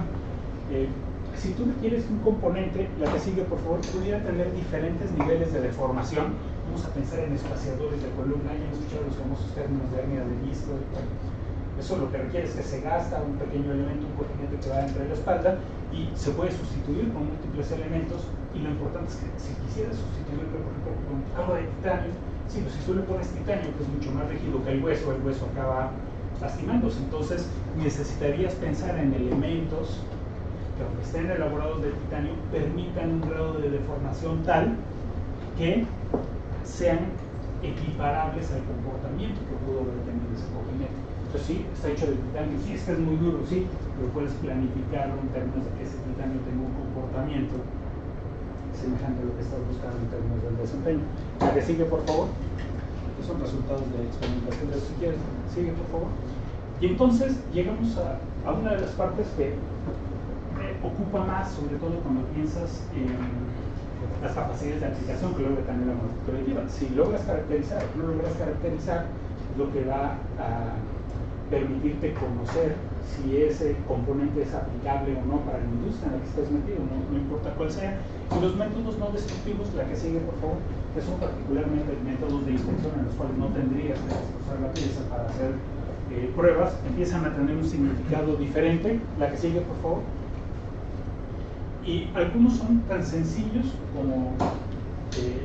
Si tú requieres un componente, la que sigue, por favor, pudiera tener diferentes niveles de deformación. Vamos a pensar en espaciadores de columna. Ya hemos escuchado los famosos términos de hernia de disco. Eso lo que requiere es que se gasta un pequeño elemento, un cojineto que va entre la espalda, y se puede sustituir con múltiples elementos. Y lo importante es que si quisieras sustituirlo, por ejemplo, con algo de titanio, sí, pues si tú le pones titanio, que es mucho más rígido que el hueso acaba lastimándose. Entonces necesitarías pensar en elementos que, aunque estén elaborados de titanio, permitan un grado de deformación tal que sean equiparables al comportamiento que pudo haber tenido ese cojineto. Entonces sí, está hecho de titanio, sí, es que es muy duro, sí, pero puedes planificarlo en términos de que ese titanio tenga un comportamiento semejante a lo que estás buscando en términos del desempeño. La que sigue, por favor. Estos son resultados de experimentación de eso, si quieres. Sigue, por favor. Y entonces llegamos a una de las partes que ocupa más, sobre todo cuando piensas en las capacidades de aplicación que logra también la manufactura aditiva. Si logras caracterizar o no logras caracterizar, lo que va a permitirte conocer si ese componente es aplicable o no para la industria en la que estés metido, no importa cuál sea. Y los métodos no destructivos, la que sigue, por favor, que son particularmente métodos de inspección en los cuales no tendrías que destrozar la pieza para hacer pruebas, empiezan a tener un significado diferente. La que sigue, por favor. Y algunos son tan sencillos como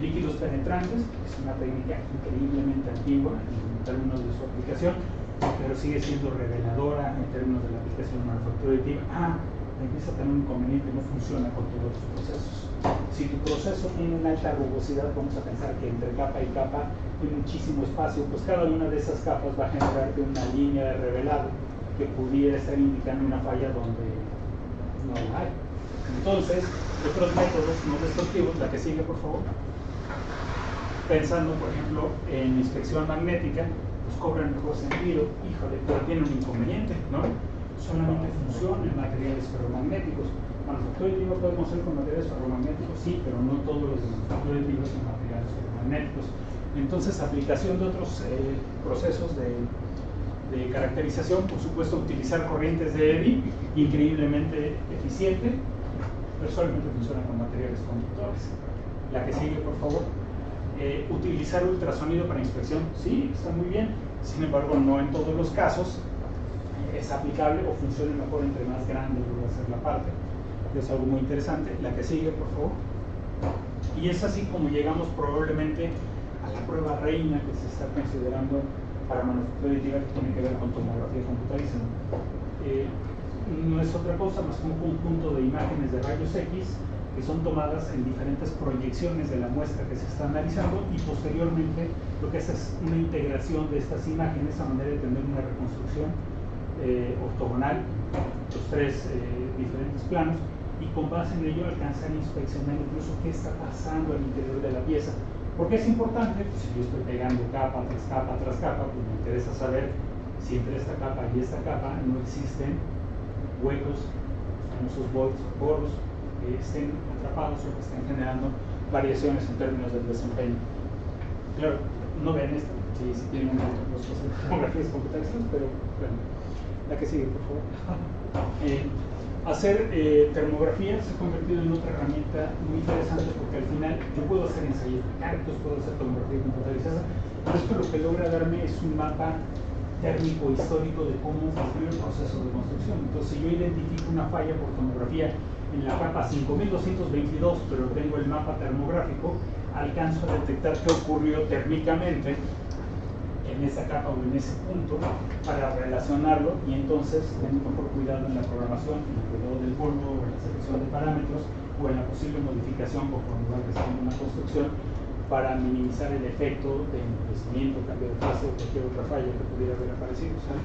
líquidos penetrantes, que es una técnica increíblemente antigua en términos de su aplicación, pero sigue siendo reveladora en términos de la aplicación de manufactura aditiva. Empieza a tener un inconveniente, no funciona con todos los procesos. Si tu proceso tiene una alta rugosidad, vamos a pensar que entre capa y capa hay muchísimo espacio, pues cada una de esas capas va a generarte una línea de revelado que pudiera estar indicando una falla donde no la hay. Entonces, otros métodos no destructivos, la que sigue por favor, pensando por ejemplo en inspección magnética, pues cobra el mejor sentido, híjole, pero tiene un inconveniente, ¿no? Solamente funciona en materiales ferromagnéticos. Manufactura aditiva podemos hacer con materiales ferromagnéticos, sí, pero no todos los de manufactura aditiva son materiales ferromagnéticos. Entonces, aplicación de otros procesos de caracterización, por supuesto, utilizar corrientes de Eddy, increíblemente eficiente, pero solamente funciona con materiales conductores. La que sigue, por favor. Utilizar ultrasonido para inspección, sí, está muy bien, sin embargo, no en todos los casos es aplicable o funciona mejor entre más grande va a ser la parte. Es algo muy interesante. La que sigue, por favor. Y es así como llegamos probablemente a la prueba reina que se está considerando para manufactura aditiva, que tiene que ver con tomografía computarizada. No es otra cosa más que un conjunto de imágenes de rayos X que son tomadas en diferentes proyecciones de la muestra que se está analizando, y posteriormente lo que hace es una integración de estas imágenes a manera de tener una reconstrucción ortogonal, los tres diferentes planos, y con base en ello alcanzar a inspeccionar incluso qué está pasando al interior de la pieza. ¿Por qué es importante? Pues si yo estoy pegando capa tras capa tras capa, pues me interesa saber si entre esta capa y esta capa no existen huecos, famosos voids o poros, que estén atrapados o que estén generando variaciones en términos del desempeño. Claro, no ven esto, si tienen otras tomografías computarizadas, pero bueno, la que sigue, por favor. Hacer termografía se ha convertido en otra herramienta muy interesante, porque al final yo puedo hacer ensayos mecánicos, puedo hacer tomografía computarizada, pero esto lo que logra darme es un mapa térmico histórico de cómo ocurrió el proceso de construcción. Entonces, si yo identifico una falla por tomografía en la capa 5222, pero tengo el mapa termográfico, alcanzo a detectar qué ocurrió térmicamente en esa capa o en ese punto para relacionarlo, y entonces tengo mejor cuidado en la programación, en el cuidado del polvo, en la selección de parámetros o en la posible modificación conforme va creciendo una construcción, para minimizar el efecto de endurecimiento, cambio de fase o cualquier otra falla que pudiera haber aparecido. ¿Sabe?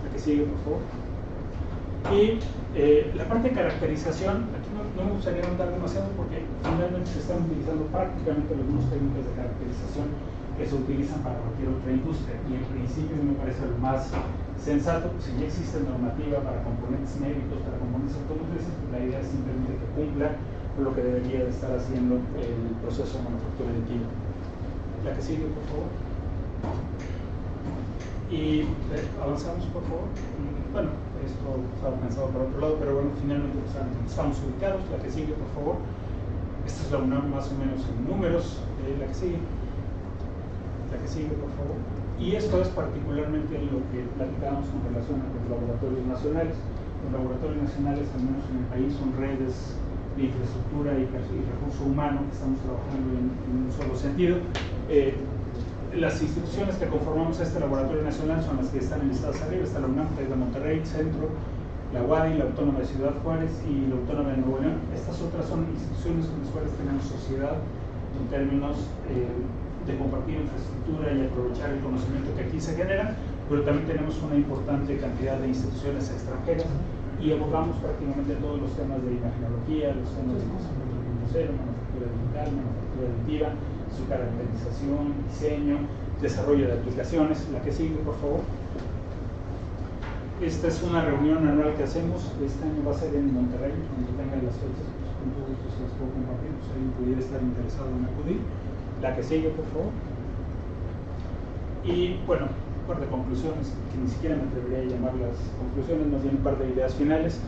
La que sigue, por favor. Y la parte de caracterización, aquí no me gustaría andar demasiado, porque finalmente se están utilizando prácticamente las mismas técnicas de caracterización que se utilizan para cualquier otra industria, y en principio me parece lo más sensato. Si ya existe normativa para componentes médicos, para componentes automotrices, pues la idea es simplemente que cumpla con lo que debería de estar haciendo el proceso de manufactura aditiva. La que sigue, por favor. Y avanzamos, por favor. Bueno, esto estaba pensado para otro lado, pero bueno, finalmente estamos ubicados. La que sigue, por favor. Esta es la UNAM más o menos en números. La que sigue. La que sigue, por favor. Y esto es particularmente lo que platicábamos con relación a los laboratorios nacionales. Los laboratorios nacionales, al menos en el país, son redes de infraestructura y recurso humano que estamos trabajando en un solo sentido. Las instituciones que conformamos este laboratorio nacional son las que están enlistadas arriba. Está la UNAM, de Monterrey, Centro, la UADY, la Autónoma de Ciudad Juárez y la Autónoma de Nuevo León. Estas otras son instituciones con las cuales tenemos sociedad en términos de compartir infraestructura y aprovechar el conocimiento que aquí se genera, pero también tenemos una importante cantidad de instituciones extranjeras, y abordamos prácticamente todos los temas de imagenología, los temas de conocimiento, manufactura digital, manufactura aditiva, su caracterización, diseño, desarrollo de aplicaciones. La que sigue, por favor. Esta es una reunión anual que hacemos. Este año va a ser en Monterrey. Cuando tengan las fechas, pues con todo gusto se las puedo compartir, pues alguien pudiera estar interesado en acudir. La que sigue, por favor. Y bueno, un par de conclusiones, que ni siquiera me atrevería a llamar las conclusiones, más bien un par de ideas finales.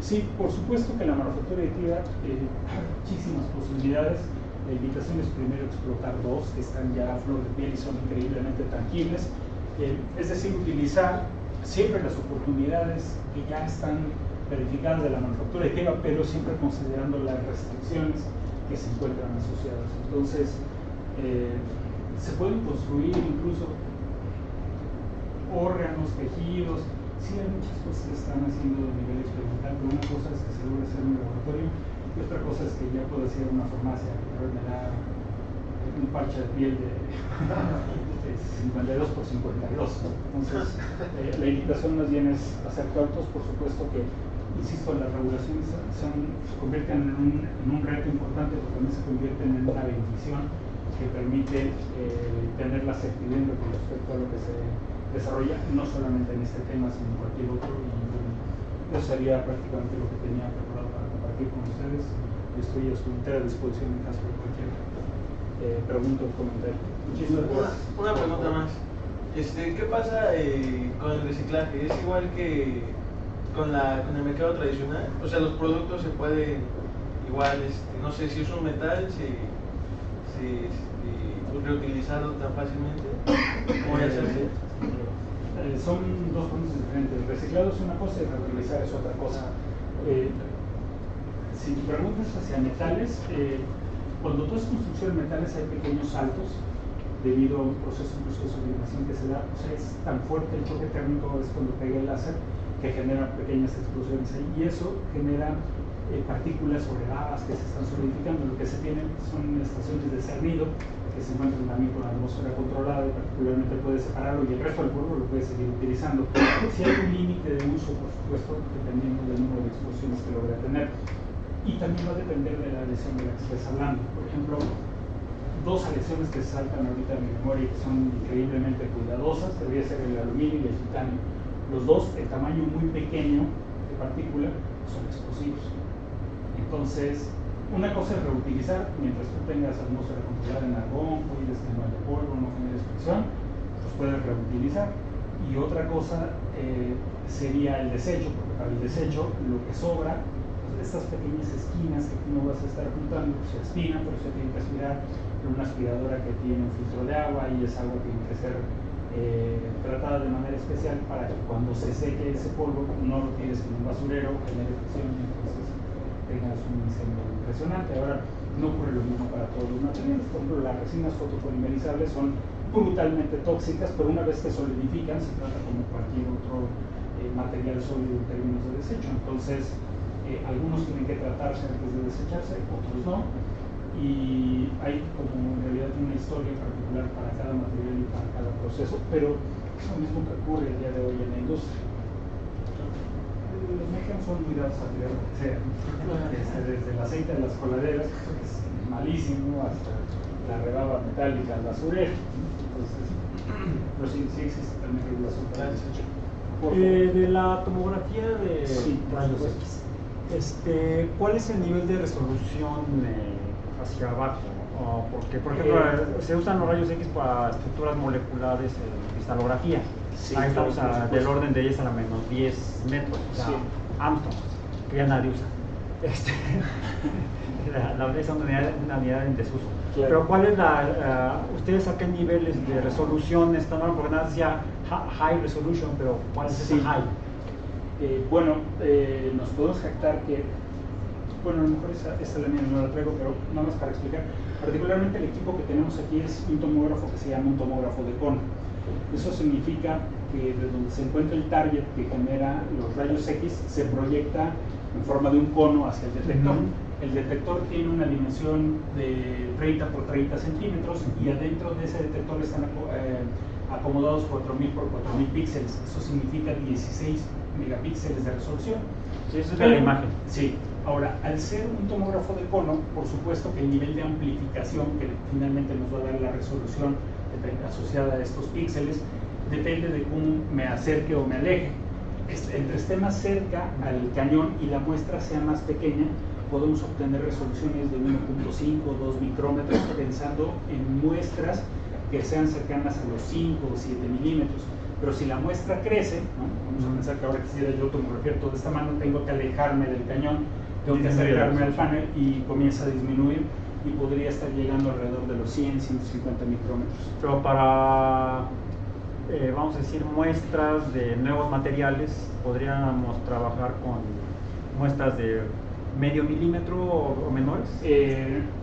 Sí, por supuesto que la manufactura aditiva hay muchísimas posibilidades. La invitación es primero explotar dos que están ya a flor de piel y son increíblemente tangibles. Es decir, utilizar siempre las oportunidades que ya están verificadas de la manufactura aditiva, pero siempre considerando las restricciones que se encuentran asociadas. Entonces, se pueden construir incluso órganos, tejidos. Sí, hay muchas cosas que están haciendo a nivel experimental, pero una cosa es que se logra hacer en un laboratorio y otra cosa es que ya puede ser una farmacia que me da un parche de piel de 52 por 52. Entonces, la invitación más bien es hacer cautos. Por supuesto que insisto, las regulaciones se convierten en un reto importante, pero también se convierten en una bendición que permite tener la certidumbre con respecto a lo que se desarrolla, no solamente en este tema, sino en cualquier otro. Y bueno, eso sería prácticamente lo que tenía preparado para compartir con ustedes. Estoy a su entera disposición en caso de cualquier pregunta o comentario. Muchísimas gracias. Una pregunta más. ¿Qué pasa con el reciclaje? ¿Es igual que con el mercado tradicional? O sea, los productos se pueden igual, no sé, si es un metal, si reutilizarlo tan fácilmente, ¿cómo ya se hace? Son dos puntos diferentes. El reciclado es una cosa y reutilizar es otra cosa. Si te preguntas hacia metales, cuando tú haces construcción de metales hay pequeños saltos debido a un proceso incluso de sublimación que se da. O sea, es tan fuerte el choque térmico, es cuando pega el láser, que genera pequeñas explosiones ahí, y eso genera partículas o redadas que se están solidificando. Lo que se tienen son estaciones de cernido que se encuentran también con la atmósfera controlada, y particularmente puede separarlo y el resto del polvo lo puede seguir utilizando. Si hay un límite de uso, por supuesto, dependiendo del número de explosiones que logra tener, y también va a depender de la lesión de la que estés hablando. Por ejemplo, dos aleaciones que saltan ahorita en mi memoria y que son increíblemente cuidadosas, debería ser el aluminio y el titanio. Los dos, el tamaño muy pequeño de partícula, son explosivos. Entonces, una cosa es reutilizar mientras tú tengas atmósfera controlada en argón, cuides que no haya polvo, no generes fricción, pues puedes reutilizar. Y otra cosa sería el desecho, porque para el desecho lo que sobra, pues, estas pequeñas esquinas que tú no vas a estar juntando, pues, se aspiran, pero se tiene que aspirar por una aspiradora que tiene un filtro de agua, y esa agua tiene que ser tratada de manera especial para que cuando se seque ese polvo no lo tires en un basurero, genere fricción y entonces tengas un incendio impresionante. Ahora, no ocurre lo mismo para todos los materiales. Por ejemplo, las resinas fotopolimerizables son brutalmente tóxicas, pero una vez que solidifican se trata como cualquier otro material sólido en términos de desecho. Entonces, algunos tienen que tratarse antes de desecharse, otros no, y hay como en realidad una historia particular para cada material y para cada proceso, pero es lo mismo que ocurre el día de hoy en la industria. Los mexicanos son muy dados a tirar lo que sea, desde el aceite de las coladeras, que es malísimo, hasta la rebaba metálica al basurero. Entonces, pero sí existe también regulación para el desecho. De la tomografía de rayos X, ¿cuál es el nivel de resolución hacia abajo? Porque, por ejemplo, se usan los rayos X para estructuras moleculares en cristalografía. Sí, ahí estamos claro, del orden de 10 a la menos 10 metros, o sea, sí. Armstrong, que ya nadie usa. La verdad es una unidad en desuso. Claro. Pero ¿cuál es ustedes a qué niveles de resolución están hablando? Porque nada decía high resolution, pero ¿cuál es ese high? Bueno, nos podemos jactar que, bueno, a lo mejor esta lámina no la traigo, pero nada más para explicar. Particularmente el equipo que tenemos aquí es un tomógrafo que se llama un tomógrafo de cono. Eso significa que desde donde se encuentra el target que genera los rayos X se proyecta en forma de un cono hacia el detector. El detector tiene una dimensión de 30 por 30 centímetros y adentro de ese detector están acomodados 4000 por 4000 píxeles. Eso significa 16 megapíxeles de resolución. Sí, eso es la imagen. Sí. Ahora, al ser un tomógrafo de cono, por supuesto que el nivel de amplificación que finalmente nos va a dar la resolución asociada a estos píxeles depende de cómo me acerque o me aleje. Entre esté más cerca al cañón y la muestra sea más pequeña, podemos obtener resoluciones de 1.5 o 2 micrómetros, pensando en muestras que sean cercanas a los 5 o 7 milímetros. Pero si la muestra crece, ¿no? Vamos a pensar que ahora quisiera yo tomografiar toda esta mano, tengo que alejarme del cañón, tengo que acercarme al panel y comienza a disminuir, y podría estar llegando alrededor de los 100, 150 micrómetros. Pero para, vamos a decir, muestras de nuevos materiales, podríamos trabajar con muestras de medio milímetro o menores.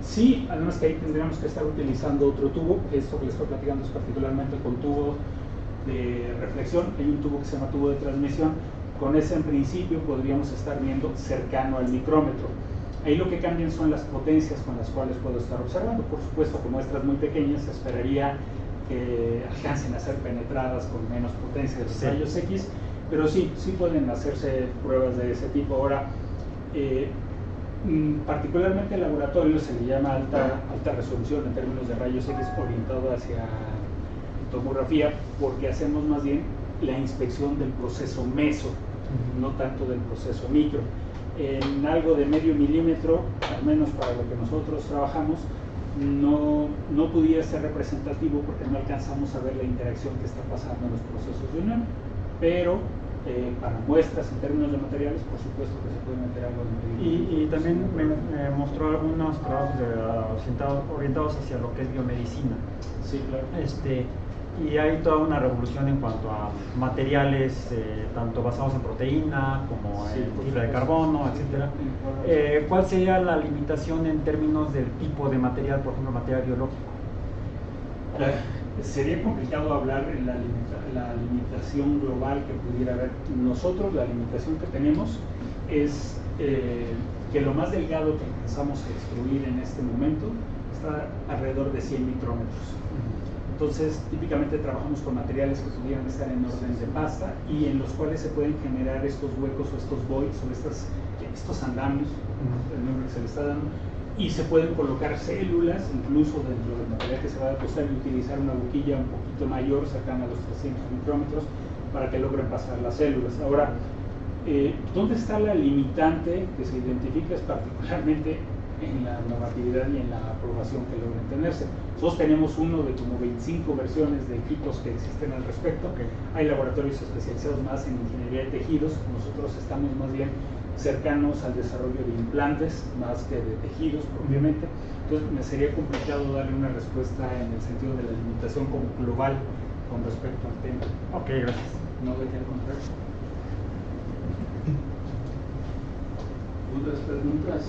Sí, además que ahí tendríamos que estar utilizando otro tubo. Esto que les estoy platicando es particularmente con tubos de reflexión. Hay un tubo que se llama tubo de transmisión. Con ese en principio podríamos estar viendo cercano al micrómetro. Ahí lo que cambian son las potencias con las cuales puedo estar observando. Por supuesto, con muestras muy pequeñas se esperaría que alcancen a ser penetradas con menos potencia de los rayos X, Pero sí pueden hacerse pruebas de ese tipo. Ahora, particularmente el laboratorio se le llama alta resolución en términos de rayos X orientado hacia tomografía, porque hacemos más bien la inspección del proceso meso, no tanto del proceso micro. En algo de medio milímetro, al menos para lo que nosotros trabajamos, no pudiera ser representativo porque no alcanzamos a ver la interacción que está pasando en los procesos de unión, pero para muestras en términos de materiales, por supuesto que se puede meter algo de medio milímetro. Y también me mostró algunos trabajos orientados hacia lo que es biomedicina. Sí, claro. Y hay toda una revolución en cuanto a materiales, tanto basados en proteína como en fibra de carbono, etc. ¿Cuál sería la limitación en términos del tipo de material, por ejemplo, material biológico? Sería complicado hablar en la limitación global que pudiera haber. Nosotros la limitación que tenemos es que lo más delgado que alcanzamos a extruir en este momento está alrededor de 100 micrómetros. Entonces, típicamente trabajamos con materiales que pudieran estar en orden de pasta y en los cuales se pueden generar estos huecos o estos voids o estos andamios, el nombre que se le está dando, y se pueden colocar células incluso dentro del material que se va a depositar y utilizar una boquilla un poquito mayor, cercana a los 300 micrómetros, para que logren pasar las células. Ahora, ¿dónde está la limitante que se identifica? Es particularmente en la normatividad y en la aprobación que logren tenerse. Nosotros tenemos uno de como 25 versiones de equipos que existen al respecto. Hay laboratorios especializados más en ingeniería de tejidos. Nosotros estamos más bien cercanos al desarrollo de implantes más que de tejidos propiamente. Entonces me sería complicado darle una respuesta en el sentido de la limitación como global con respecto al tema. Ok, gracias. No voy a contrario. ¿Otras preguntas?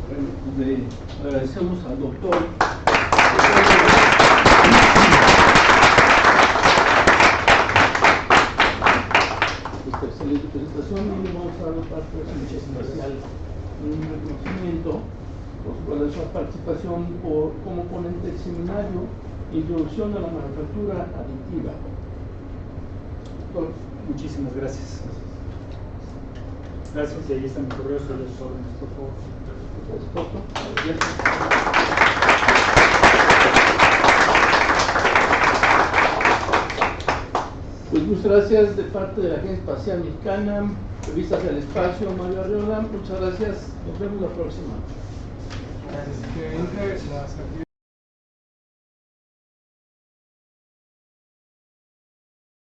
Bueno, le agradecemos al doctor. Esta excelente presentación y vamos a dar parte especial un reconocimiento por su participación como ponente del seminario Introducción a la manufactura aditiva. Doctor, muchísimas gracias. Gracias, y ahí está mi correo, estoy a sus órdenes, por favor. Pues muchas gracias de parte de la Agencia Espacial Mexicana, Revistas del Espacio, Mario Arriola. Muchas gracias, nos vemos la próxima. Gracias.